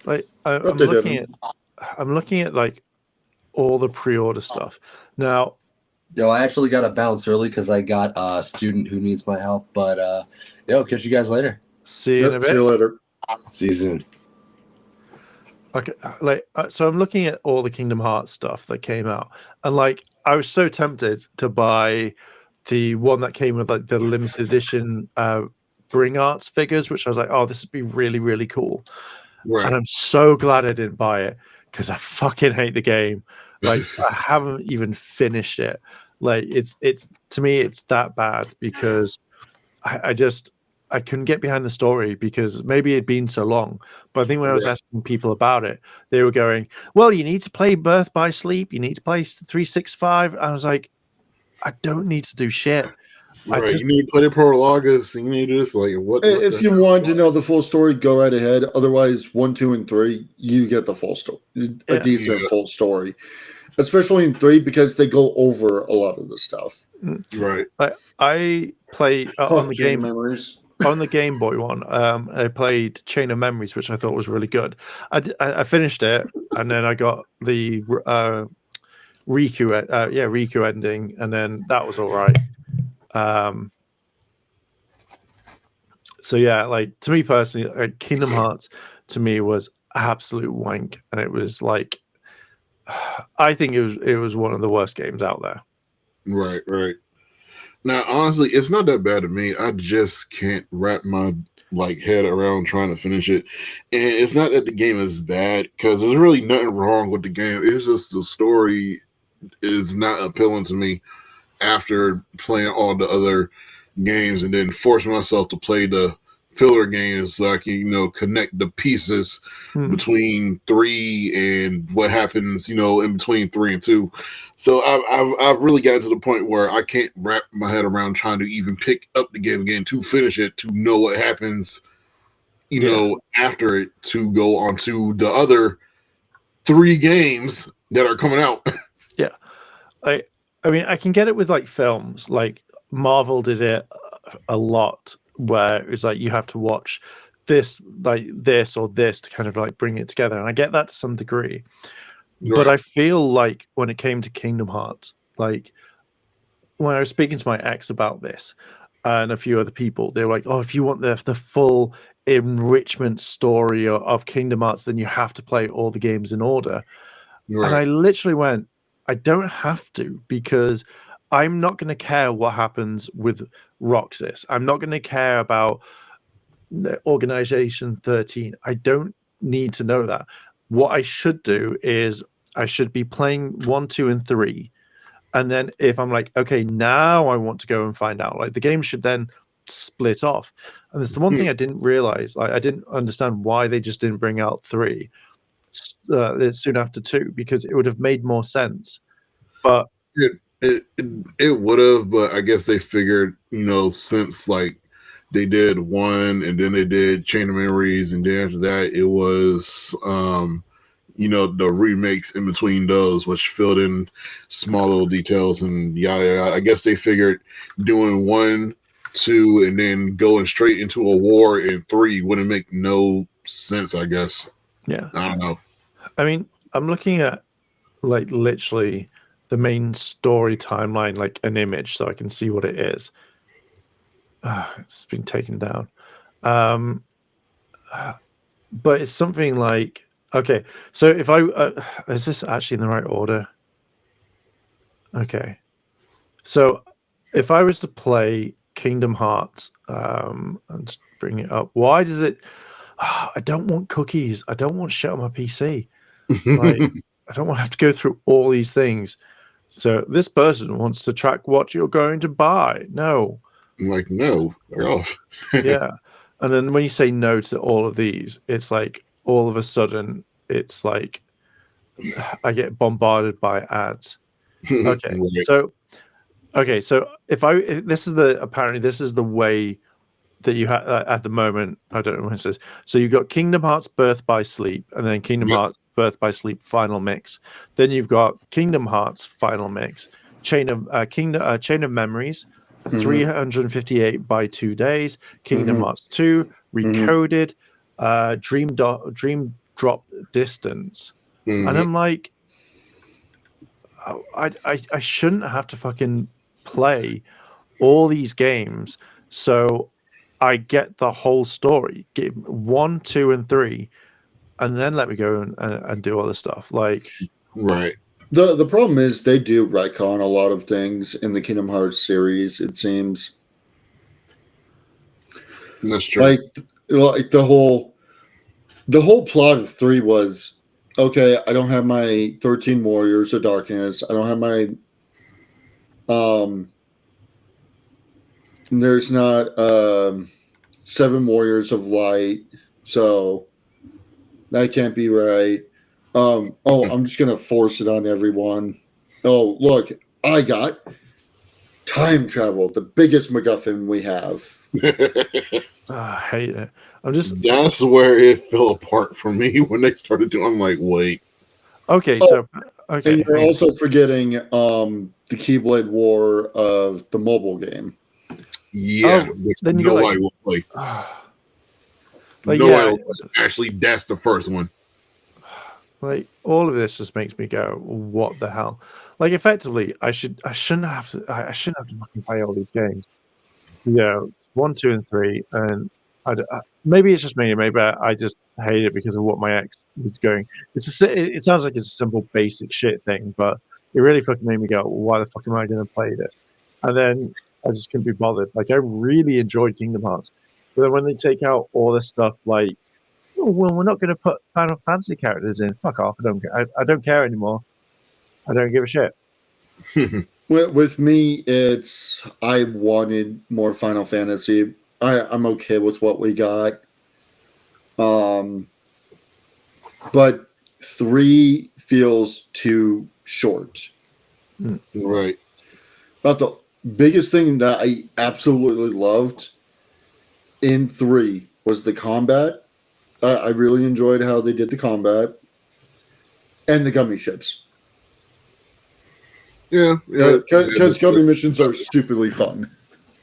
Like I'm looking at like all the pre-order stuff now. I actually got to bounce early because I got a student who needs my help. But catch you guys later. See you in a bit. See you later. See you soon. Okay, so I'm looking at all the Kingdom Hearts stuff that came out, and like I was so tempted to buy the one that came with like the limited edition Bring Arts figures, which I was like, oh, this would be really, really cool. Right. And I'm so glad I didn't buy it because I fucking hate the game. Like I haven't even finished it. Like it's to me it's that bad because I just I couldn't get behind the story because maybe it'd been so long. But I think when I was asking people about it, they were going, "Well, you need to play Birth by Sleep. You need to play 365." I was like, "I don't need to do shit. Right, you need to play the prologus. You need this. Like, what If you want to know the full story, go right ahead. Otherwise, 1, 2, and 3, you get the full story, a decent full story, especially in 3 because they go over a lot of the stuff. Right. I play on the Chain game Memories. on the Game Boy one. I played Chain of Memories, which I thought was really good. I finished it, and then I got the Riku ending, and then that was all right. So yeah, like to me personally, Kingdom Hearts to me was absolute wank, and it was like, I think it was one of the worst games out there. Right, right. Now, honestly, it's not that bad to me. I just can't wrap my head around trying to finish it. And it's not that the game is bad because there's really nothing wrong with the game. It's just the story is not appealing to me after playing all the other games and then forcing myself to play the filler games so I can, connect the pieces between 3 and what happens, in between 3 and 2. So I've really gotten to the point where I can't wrap my head around trying to even pick up the game again to finish it, to know what happens, after it, to go on to the other 3 games that are coming out. Yeah. I mean, I can get it with like films, like Marvel did it a lot, where it's like you have to watch this, like this or this to kind of like bring it together. And I get that to some degree. Right. But I feel like when it came to Kingdom Hearts, like when I was speaking to my ex about this and a few other people, they were like, "Oh, if you want the full enrichment story of Kingdom Hearts, then you have to play all the games in order." Right. And I literally went, I don't have to, because I'm not going to care what happens with Roxas. I'm not going to care about Organization 13. I don't need to know that. What I should do is I should be playing 1, 2, and 3. And then if I'm like, okay, now I want to go and find out, like the game should then split off. And that's the one thing I didn't realize. Like, I didn't understand why they just didn't bring out 3 soon after 2, because it would have made more sense. But it would have, but I guess they figured, since like they did 1 and then they did Chain of Memories, and then after that it was the remakes in between those, which filled in small little details and yada. I guess they figured doing 1, 2, and then going straight into a war in 3 wouldn't make no sense, I guess. Yeah. I don't know. I mean, I'm looking at like literally the main story timeline, like an image, so I can see what it is. It's been taken down. But it's something like, okay, so if I, is this actually in the right order? Okay. So if I was to play Kingdom Hearts, and just bring it up, why does it, I don't want cookies. I don't want shit on my PC. Like, I don't want to have to go through all these things. So this person wants to track what you're going to buy. No. I'm like, no, they're off. Yeah. And then when you say no to all of these, it's like all of a sudden it's like I get bombarded by ads. Okay. Right. So if this is the way that you have at the moment. I don't know what it says. So you've got Kingdom Hearts Birth by Sleep, and then Kingdom Hearts Birth by Sleep Final Mix. Then you've got Kingdom Hearts Final Mix, Chain of Memories, 358 by 2 days, Kingdom Hearts 2, Recoded, Dream Drop Distance, and I'm like, I shouldn't have to fucking play all these games. So I get the whole story. Give 1, 2, and 3, and then let me go and do other stuff. Like, right. The problem is they do retcon a lot of things in the Kingdom Hearts series, it seems. That's true. Like the whole plot of 3 was, okay, I don't have my 13 Warriors of Darkness. I don't have my there's not Seven Warriors of Light. So that can't be right. I'm just gonna force it on everyone. Oh, look, I got time travel, the biggest MacGuffin we have. I hate it. I'm just That's where it fell apart for me when they started doing. I'm like, wait, okay. Oh, So okay, And you're hang on. also forgetting the Keyblade War of the mobile game. yeah, Oh, which then you got, nobody like- will play. Like, Nobody yeah. will play. Actually, that's the first one. Like all of this just makes me go, what the hell? Like effectively, I shouldn't have to fucking play all these games. You know, 1, 2, and 3, and maybe it's just me. Maybe I just hate it because of what my ex was going. It sounds like it's a simple, basic shit thing, but it really fucking made me go, why the fuck am I going to play this? And then I just couldn't be bothered. Like I really enjoyed Kingdom Hearts, but then when they take out all this stuff, like, oh, well, we're not going to put Final Fantasy characters in. Fuck off! I don't care anymore. I don't give a shit. With me, it's I wanted more Final Fantasy. I'm okay with what we got. But 3 feels too short. Right. But the biggest thing that I absolutely loved in 3 was the combat. I really enjoyed how they did the combat and the gummy ships. Yeah. Because gummy missions are stupidly fun.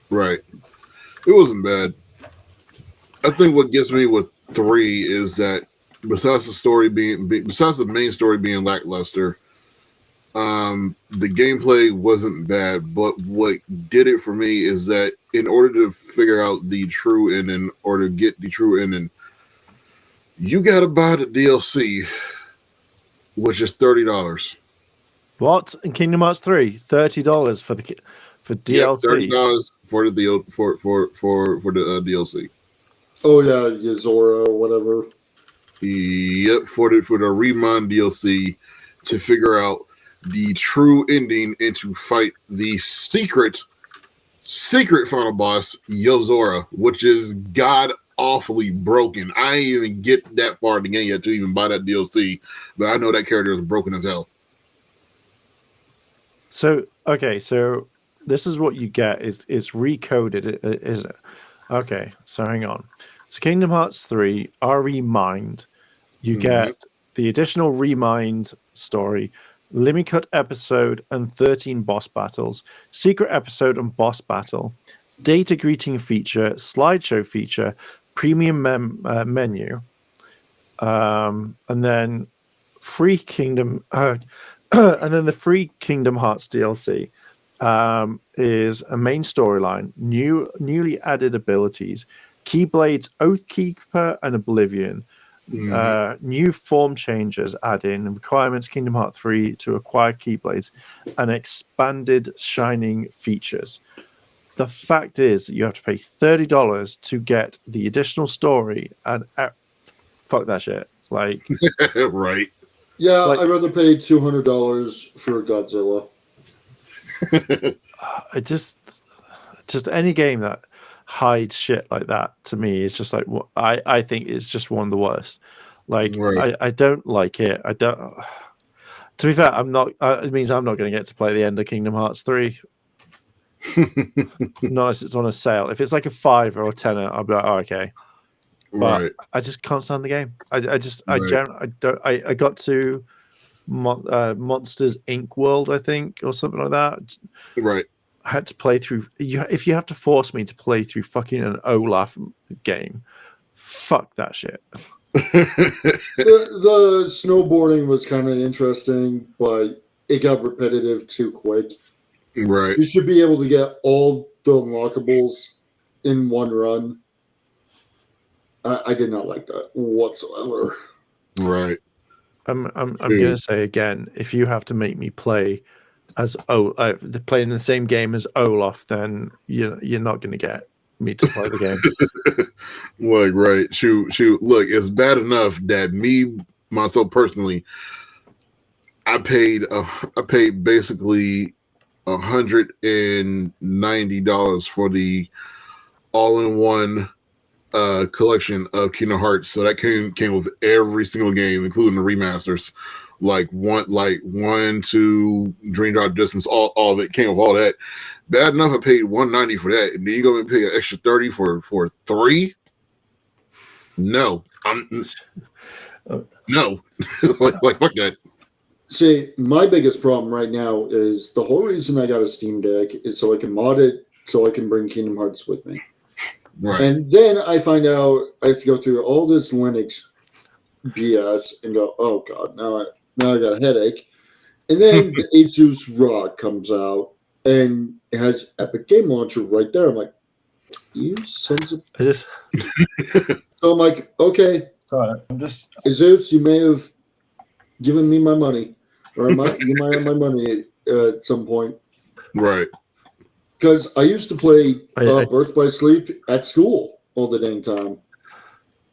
Right. It wasn't bad. I think what gets me with 3 is that besides the main story being lackluster, the gameplay wasn't bad. But what did it for me is that in order to figure out the true ending or to get the true ending, you got to buy the DLC, which is $30. What in Kingdom Hearts 3? $30 for DLC. $30 for the DLC. Oh yeah, Yozora, whatever. Yep, for the Remind DLC to figure out the true ending and to fight the secret final boss, Yozora, which is god awfully broken. I ain't even get that far in the game yet to even buy that DLC, but I know that character is broken as hell. So okay, so this is what you get. It's recoded, is it? Okay, so hang on. So Kingdom Hearts 3, Remind, you get the additional Remind story, Limit episode and 13 boss battles, secret episode and boss battle, data greeting feature, slideshow feature, premium menu, and then free Kingdom, and then the free Kingdom Hearts DLC is a main storyline, newly added abilities, Keyblades, Oathkeeper, and Oblivion. New form changes add in requirements Kingdom Hearts 3 to acquire Keyblades and expanded shining features. The fact is that you have to pay $30 to get the additional story, and fuck that shit. Like, Right. Yeah, Like- I'd rather pay $200 for Godzilla. I just any game that hides shit like that to me is just like I think it's just one of the worst. Like Right. I don't like it. I don't. To be fair, I'm not. It means I'm not going to get to play the end of Kingdom Hearts 3. Not unless it's on a sale. If it's like a $5 or a $10, I'll be like, oh, okay. But Right. I just can't stand the game. I Right. got to Monsters Inc. World, I think, or something like that. Right. I had to play through. If you have to force me to play through fucking an Olaf game, fuck that shit. The snowboarding was kind of interesting, but it got repetitive too quick. Right. You should be able to get all the unlockables in one run. I did not like that whatsoever. Right. I'm gonna say again, if you have to make me play as playing the same game as Olaf, then you're not gonna get me to play the game. Like, right. Shoot. Look, it's bad enough that myself personally, I paid basically $190 for the all-in-one collection of Kingdom Hearts. So that came with every single game, including the remasters. Like one, two, Dream Drop Distance, all of it came with all that. Bad enough I paid $190 for that, and then you go and pay an extra $30 for 3. No, no, like fuck that. See, my biggest problem right now is the whole reason I got a Steam Deck is so I can mod it, so I can bring Kingdom Hearts with me. Right. And then I find out I have to go through all this Linux BS and go, oh god, now I got a headache. And then the Asus ROG comes out and it has Epic Game Launcher right there. I'm like, you sons of. I just. So I'm like, okay, Sorry, I'm just. Asus, you may have given me my money, or you might have my money at some point. Right. Because I used to play I- Birth by Sleep at school all the dang time.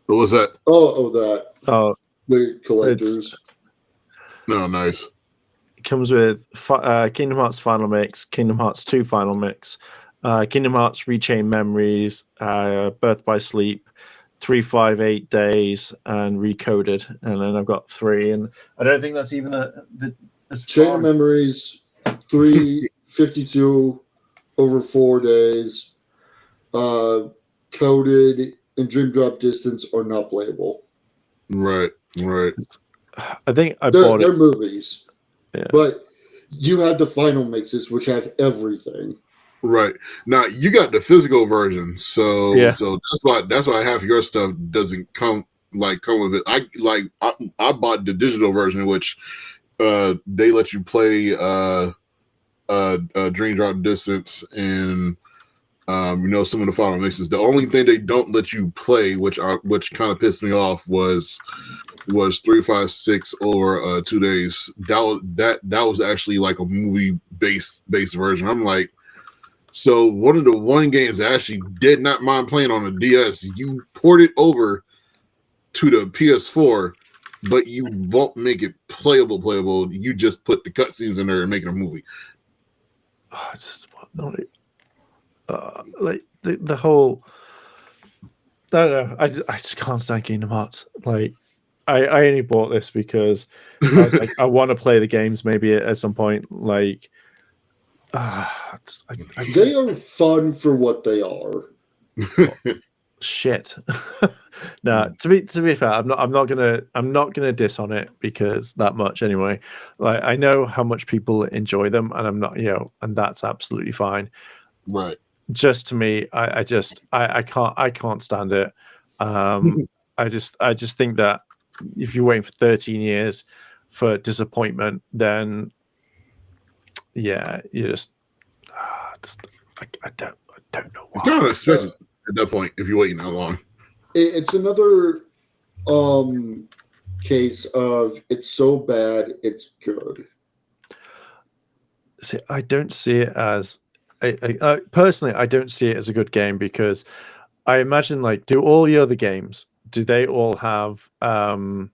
What was that? Oh, that. Oh, The collectors. No, nice. it comes with Kingdom Hearts Final Mix, Kingdom Hearts 2 Final Mix, Kingdom Hearts Rechain Memories, Birth by Sleep, 358 Days, and Recoded. And then I've got 3. And I don't think that's even the Chain of Memories, 352 over 4 days. Coded and Dream Drop Distance are not playable. Right. I think I bought They're it. movies. Yeah. But you have the final mixes, which have everything. Right. Now you got the physical version, so Yeah. so that's why half your stuff doesn't come with it. I bought the digital version, which they let you play Dream Drop Distance and some of the final mixes. The only thing they don't let you play, which kind of pissed me off, was 356 over 2 days. That was actually like a movie based version. I'm like, so one of the games I actually did not mind playing on the DS, you port it over to the PS4, but you won't make it playable. You just put the cutscenes in there and make it a movie. Oh, it's not it. Like the whole. I don't know. I just can't stand Kingdom Hearts. Like, I only bought this because I was like, I want to play the games maybe at some point. Like, I They just, are fun for what they are. shit. No, to be fair, I'm not gonna diss on it because that much anyway. Like, I know how much people enjoy them, and I'm not, and that's absolutely fine. Right. Just to me, I can't stand it. I just think that if you're waiting for 13 years for disappointment, then yeah, you just I don't know It's why. kind of expected at that point if you're waiting that long. It's another case of it's so bad it's good. See, I don't see it as personally, I don't see it as a good game because I imagine, like, do all the other games, do they all have Final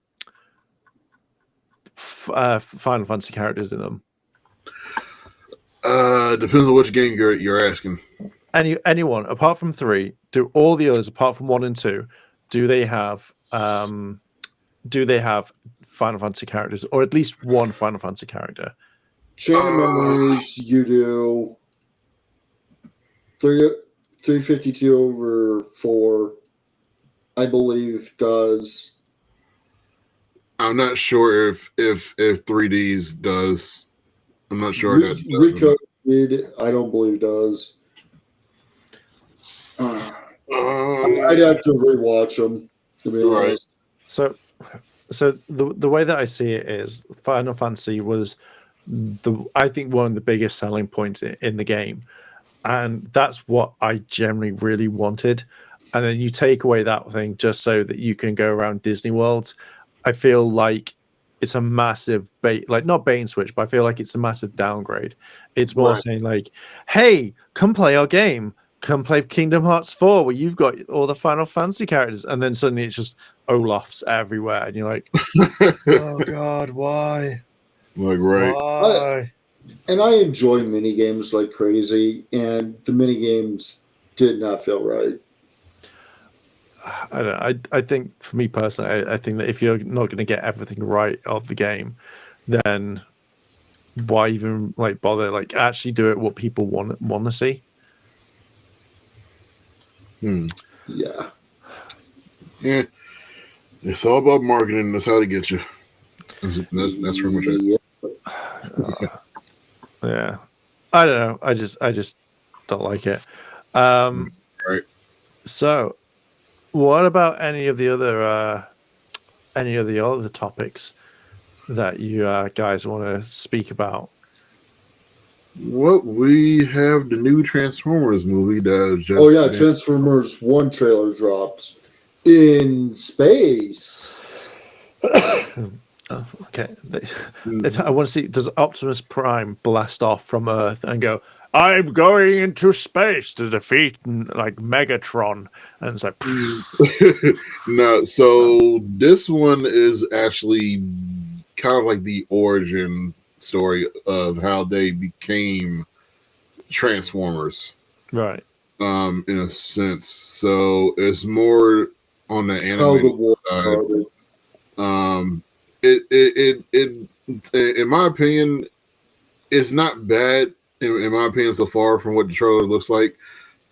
Fantasy characters in them? Depends on which game you're asking. Anyone apart from 3, do all the others apart from 1 and 2, do they have Final Fantasy characters, or at least one Final Fantasy character? Chain of Memories, you do 352 over 4, I believe, does. I'm not sure if 3Ds does. I'm not sure that does. Recoded, I don't believe does. I'd have to rewatch them, to be Right. honest. So the way that I see it is Final Fantasy was I think one of the biggest selling points in the game, and that's what I generally really wanted. And then you take away that thing just so that you can go around Disney World. I feel like it's a massive not bait and switch, but I feel like it's a massive downgrade. It's more Right. saying like, hey, come play our game. Come play Kingdom Hearts 4 where you've got all the Final Fantasy characters. And then suddenly it's just Olaf's everywhere. And you're like, oh God, why? Like, right. Why? And I enjoy mini games like crazy, and the mini games did not feel right. I don't know. I think for me personally, I think that if you're not going to get everything right of the game, then why even like bother? Like actually do it what people want to see. Yeah. Yeah, it's all about marketing. That's how to get you. That's pretty much it. Yeah, I don't know. I just don't like it. Right. So, what about any of the other topics that you guys want to speak about? What we have the new Transformers movie that just Oh yeah, Transformers 1 trailer dropped in space. Okay, I want to see. Does Optimus Prime blast off from Earth and go, "I'm going into space to defeat like Megatron," and it's like, No, so this one is actually kind of like the origin story of how they became Transformers, right? in a sense. So it's more on the How the animated war side. started. It in my opinion, it's not bad in my opinion so far from what the trailer looks like.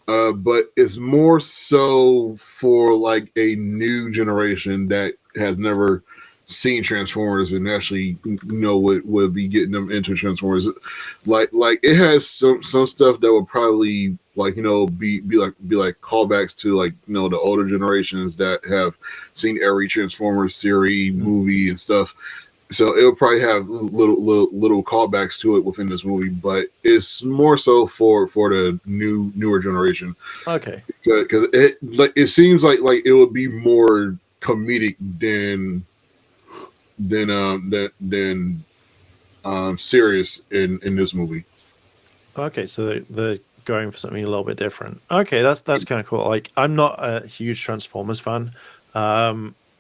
But it's more so for like a new generation that has never seen Transformers and actually would be getting them into Transformers. Like it has some stuff that would probably like be like callbacks to like the older generations that have seen every Transformers series movie and stuff. So it'll probably have little callbacks to it within this movie, but it's more so for the newer generation. Okay, Because it seems like it would be more comedic than serious in this movie. okay. So they're going for something a little bit different. Okay, that's kind of cool. Like, I'm not a huge Transformers fan.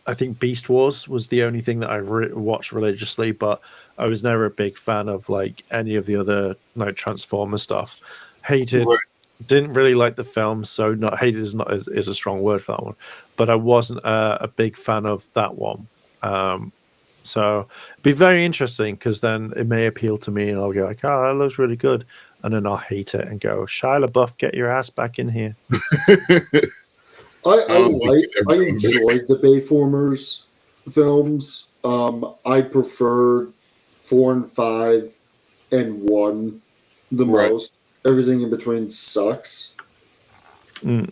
I think Beast Wars was the only thing that I watched religiously, but I was never a big fan of like any of the other like Transformer stuff. Hated, Right. didn't really like the film, so not hated is a strong word for that one. But I wasn't a big fan of that one. So it'd be very interesting because then it may appeal to me, and I'll go like, "Oh, that looks really good," and then I'll hate it and go, "Shia LaBeouf, get your ass back in here." I enjoyed the Bayformers films. I preferred 4 and 5 and 1 the Right. most. Everything in between sucks. Mm.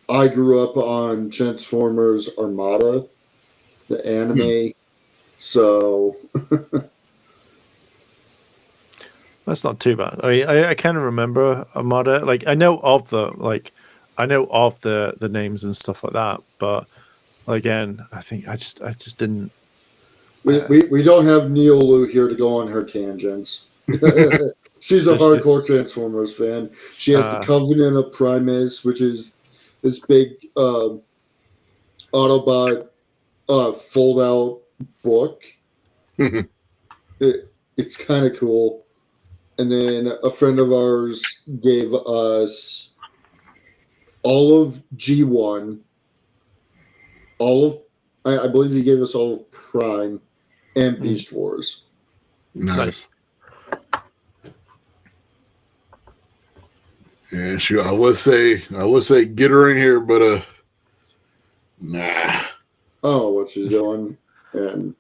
I grew up on Transformers Armada, the anime. So That's not too bad. I kind of remember Armada. Like I know of the names and stuff like that, but again, I think I just didn't. we don't have Neolu here to go on her tangents. She's a hardcore Transformers fan. She has the Covenant of Primus, which is this big Autobot fold out book. It's kind of cool. And then a friend of ours gave us all of G1, I believe he gave us all of Prime and Beast Wars. Nice. Yeah, sure. I would say get her in here, but nah. I don't know what she's doing, and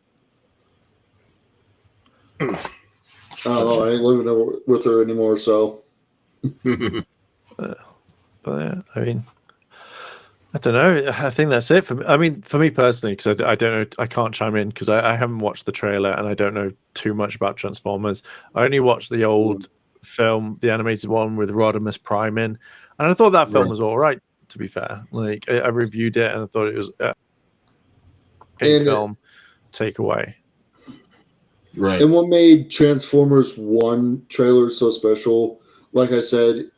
I don't know. I ain't living with her anymore, so. But yeah, I mean, I don't know. I think that's it for me. I mean, for me personally, because I don't know, I can't chime in because I haven't watched the trailer and I don't know too much about Transformers. I only watched the old film, the animated one with Rodimus Prime in, and I thought that film was all right. To be fair, like I reviewed it and I thought it was a film takeaway. Right. And what made Transformers 1 trailer so special, like I said,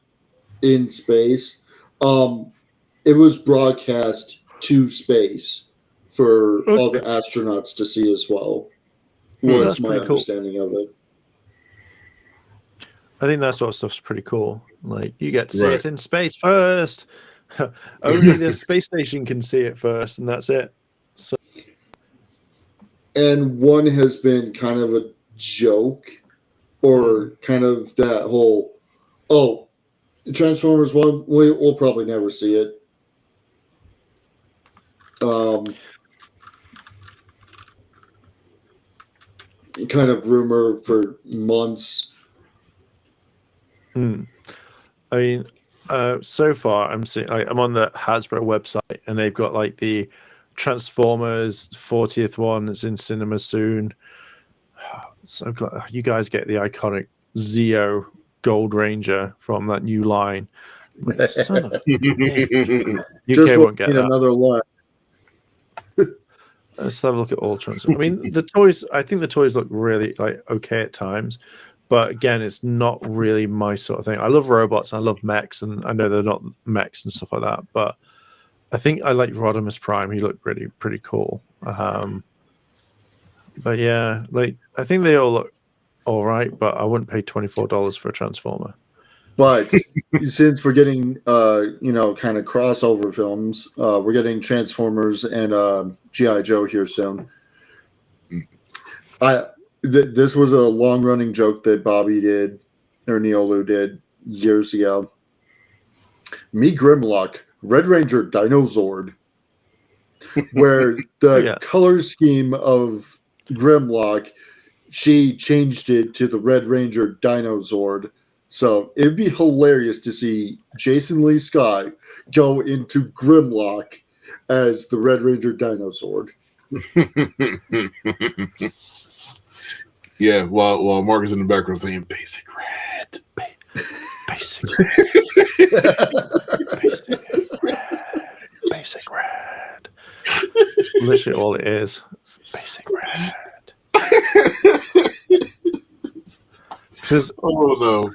in space, it was broadcast to space for all the astronauts to see as well. Was my understanding of it. I think that sort of stuff's pretty cool. Like you get to see it in space first. Only the space station can see it first, and that's it. So And one has been kind of a joke, or kind of that whole, oh, Transformers 1, we'll probably never see it. Kind of rumor for months. I mean, so far I'm seeing. I'm on the Hasbro website, and they've got like the Transformers 40th one that's in cinema soon. So glad you guys get the iconic Zeo Gold Ranger from that new line. Like, son of a bitch. UK won't get that. Another line. Let's have a look at all Transformers. I mean, the toys. I think the toys look really like okay at times, but again, it's not really my sort of thing. I love robots, I love mechs, and I know they're not mechs and stuff like that. But I think I like Rodimus Prime. He looked pretty cool. But yeah, like I think they all look all right, but I wouldn't pay $24 for a Transformer. But since we're getting, kind of crossover films, we're getting Transformers and G.I. Joe here soon. This was a long-running joke that Bobby did, or Neolu did, years ago. Me Grimlock, Red Ranger Dinozord, where the color scheme of Grimlock, she changed it to the Red Ranger Dinozord. So it'd be hilarious to see Jason Lee Scott go into Grimlock as the Red Ranger Dinozord. Yeah, while Mark is in the background saying "Basic Red, Basic Red. It's literally all it is. It's Basic Red. Because oh no.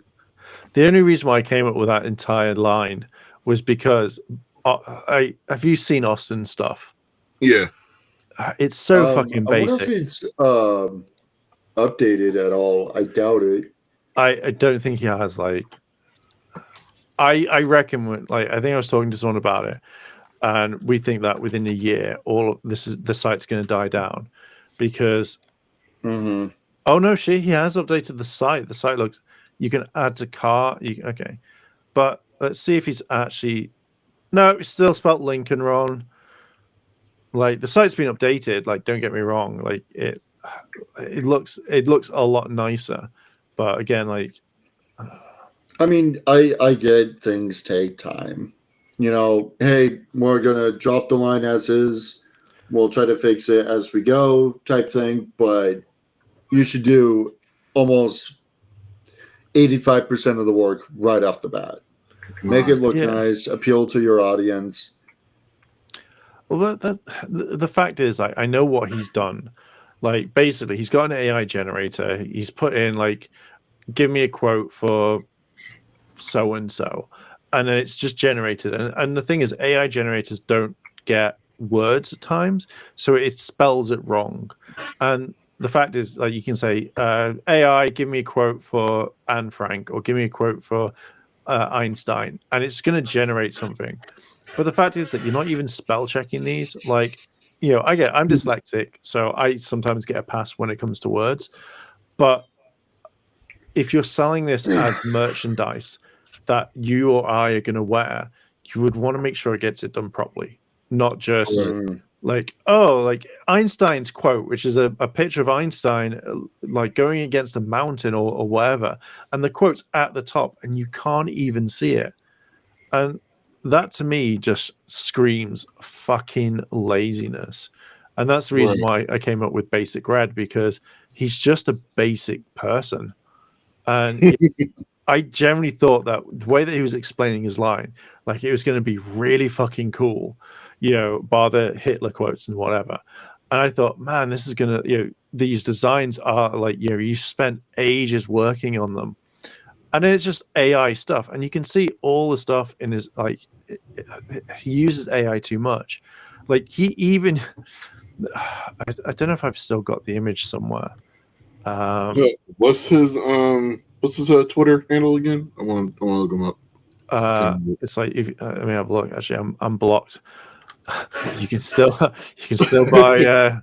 The only reason why I came up with that entire line was because have you seen Austin stuff? Yeah, it's so fucking basic. I wonder if it's updated at all. I doubt it. I don't think he has. Like, I reckon. Like, I think I was talking to someone about it, and we think that within a year, all of the site's going to die down because. Mm-hmm. Oh no, he has updated the site. The site looks. You can add to cart. Okay, but let's see if he's actually. No, it's still spelled Lincoln wrong. Like the site's been updated. Like, don't get me wrong. Like it looks a lot nicer. But again, like, I mean, I get things take time. Hey, we're gonna drop the line as is. We'll try to fix it as we go, type thing. But you should do almost 85% of the work right off the bat. Make it look nice, appeal to your audience. Well, the fact is, I know what he's done. Like, basically, he's got an AI generator. He's put in, like, give me a quote for so-and-so. And then it's just generated. And the thing is, AI generators don't get words at times, so it spells it wrong. And the fact is, like, you can say, AI, give me a quote for Anne Frank, or give me a quote for Einstein, and it's going to generate something. But the fact is that you're not even spell checking these. Like, I'm dyslexic, so I sometimes get a pass when it comes to words. But if you're selling this as merchandise that you or I are going to wear, you would want to make sure it gets it done properly, not just like Einstein's quote, which is a picture of Einstein like going against a mountain or whatever, and the quote's at the top and you can't even see it. And that to me just screams fucking laziness. And that's the reason why I came up with Basic Red, because he's just a basic person. And I generally thought that the way that he was explaining his line, like, it was going to be really fucking cool, bar the Hitler quotes and whatever. And I thought, man, this is going to, these designs are like, you spent ages working on them. And then it's just AI stuff. And you can see all the stuff in his, like, he uses AI too much. Like, he even, I don't know if I've still got the image somewhere. What's his Twitter handle again? I want to look him up. It's like if I mean, have a look. Actually, I'm blocked. You can still buy.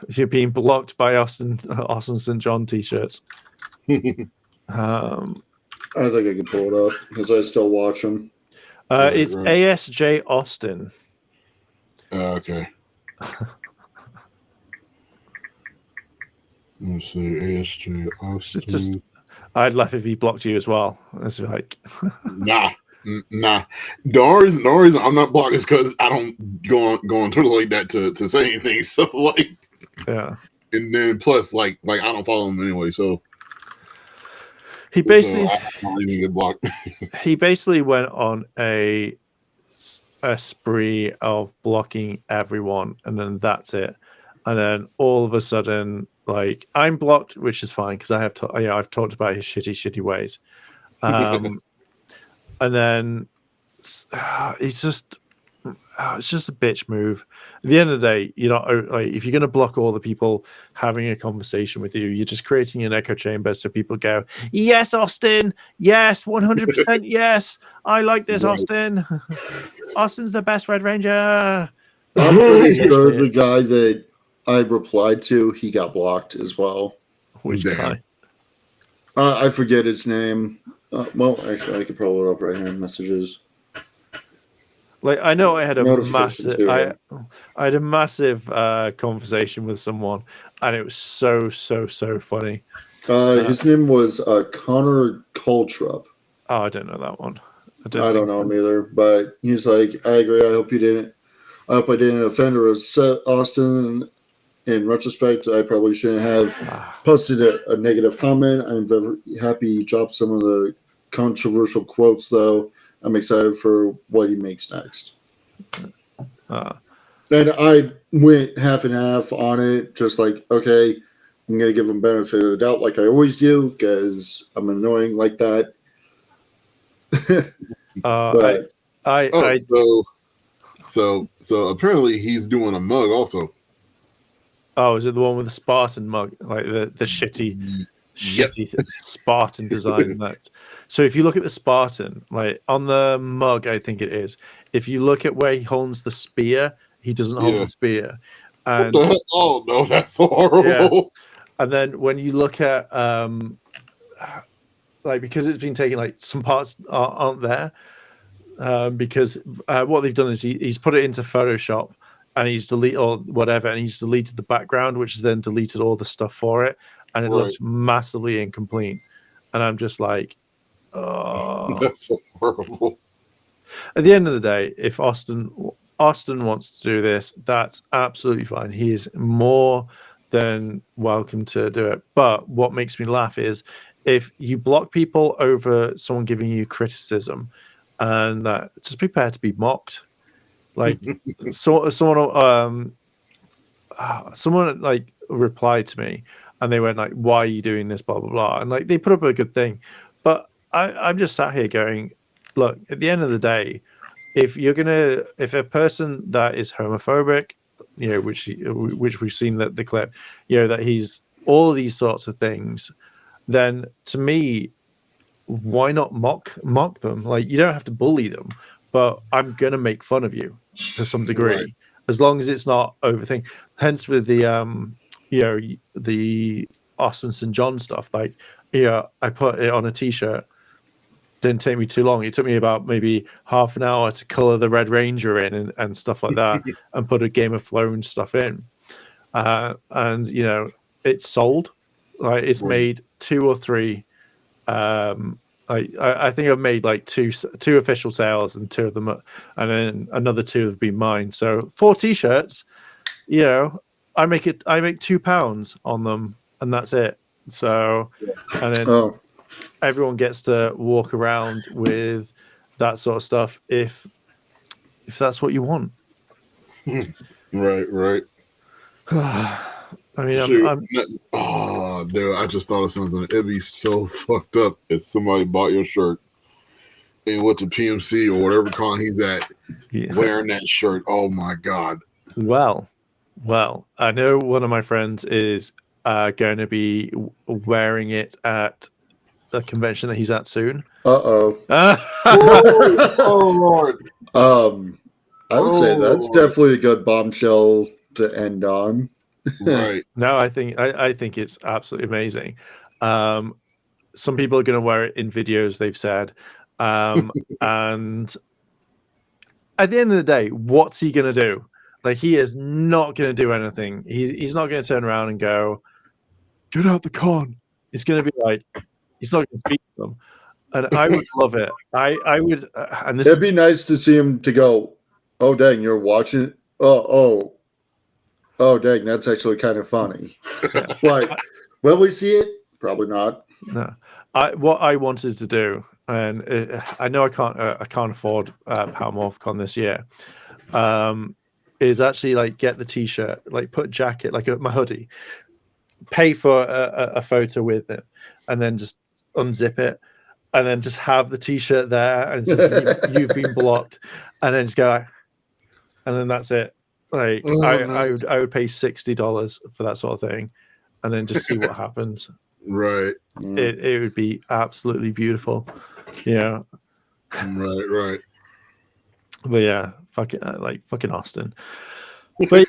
You're being blocked by Austin St. John t-shirts. I think I can pull it up because I still watch him. It's ASJ Austin. Okay. Let's see, ASJ Austin. It's just, I'd laugh if he blocked you as well. It's like, nah. The only reason I'm not blocked is because I don't go on Twitter like that to say anything. So like, yeah. And then plus like I don't follow him anyway. So he basically I don't even get blocked. He basically went on a spree of blocking everyone, and then that's it. And then all of a sudden, like, I'm blocked, which is fine because I have I've talked about his shitty ways. And then it's just a bitch move. At the end of the day, like, if you're going to block all the people having a conversation with you, you're just creating an echo chamber so people go, yes, Austin, yes, 100%, yes, I like this, Austin. Austin's the best Red Ranger. I'm pretty sure the guy that I replied to, he got blocked as well. Which guy? I forget his name. Well, actually, I could pull it up right here in messages. Like, I know I had a massive conversation with someone, and it was so funny. His name was Connor Coltrup. Oh, I don't know that one. I don't know him either, but he's like, I agree. I hope I didn't offend or upset Austin. In retrospect, I probably shouldn't have posted a negative comment. I'm very happy he dropped some of the controversial quotes, though. I'm excited for what he makes next. And I went half and half on it, just like, okay, I'm going to give him benefit of the doubt like I always do because I'm annoying like that. So apparently he's doing a mug also. Oh, is it the one with the Spartan mug, like the shitty Spartan design? That. So if you look at the Spartan, like on the mug, I think it is. If you look at where he holds the spear, he doesn't hold the spear. And oh no, that's horrible. Yeah. And then when you look at like, because it's been taken, like some parts aren't there, because what they've done is he's put it into Photoshop. And he's deleted and he's deleted the background, which has then deleted all the stuff for it, and it looks massively incomplete. And I'm just like, oh, that's so horrible. At the end of the day, if Austin wants to do this, that's absolutely fine. He is more than welcome to do it. But what makes me laugh is if you block people over someone giving you criticism, and just prepare to be mocked. Like someone like replied to me, and they went like, "Why are you doing this?" Blah blah blah, and like they put up a good thing, but I'm just sat here going, "Look, at the end of the day, if a person that is homophobic, which we've seen that the clip, that he's all of these sorts of things, then to me, why not mock them? Like, you don't have to bully them." But I'm gonna make fun of you to some degree, as long as it's not overthink. Hence, with the the Austin St. John stuff, like, I put it on a T-shirt. Didn't take me too long. It took me about maybe half an hour to color the Red Ranger in and stuff like that, and put a Game of Thrones stuff in. And it's sold. Like, it's made 2 or 3. I think I've made like two official sales, and 2 of them, and then another 2 have been mine. So 4 T-shirts, I make £2 on them, and that's it. So, and then everyone gets to walk around with that sort of stuff if that's what you want. Right. I mean, dude, I just thought of something. It'd be so fucked up if somebody bought your shirt and went to PMC or whatever con he's at, wearing that shirt. Oh my god. Well, I know one of my friends is going to be wearing it at the convention that he's at soon. Uh-oh. Oh Lord. I would say that's Oh. definitely a good bombshell to end on. Right. No, I think it's absolutely amazing. Some people are going to wear it in videos, they've said, and at the end of the day, what's he going to do? Like, he is not going to do anything. He's not going to turn around and go, "Get out the con." It's going to be like, he's not going to speak to them, and I would love it. I would, and this It'd be nice to see him to go, "Oh dang, you're watching it. Oh dang, that's actually kind of funny." Like, will we see it? Probably not. No, what I wanted to do, and I know I can't afford PowerMorphCon this year, is actually like get the T-shirt, like put a jacket, like my hoodie, pay for a photo with it, and then just unzip it, and then just have the T-shirt there, and it says you've been blocked, and then just go, and then that's it. Like I would pay $60 for that sort of thing, and then just see what happens. Right. It would be absolutely beautiful, yeah. Right. But yeah, fucking Austin. But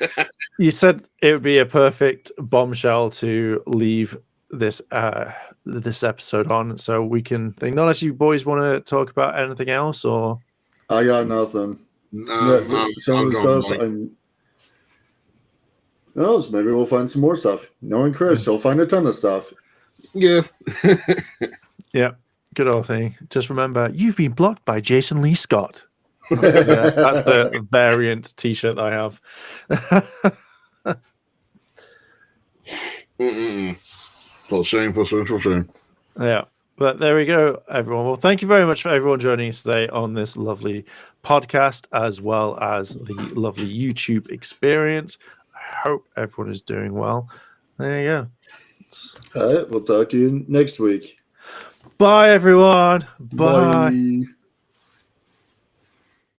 you said it would be a perfect bombshell to leave this this episode on, so we can think. Unless you boys want to talk about anything else, or I got nothing. Some of the stuff. Who knows? Maybe we'll find some more stuff. Knowing Chris, he'll find a ton of stuff. Yeah. yeah, good old thing. Just remember, you've been blocked by Jason Lee Scott. That's the variant T-shirt I have. For shame. Yeah, but there we go, everyone. Well, thank you very much for everyone joining us today on this lovely podcast, as well as the lovely YouTube experience. I hope everyone is doing well. There you go. All right, we'll talk to you next week. Bye, everyone. Bye. Bye.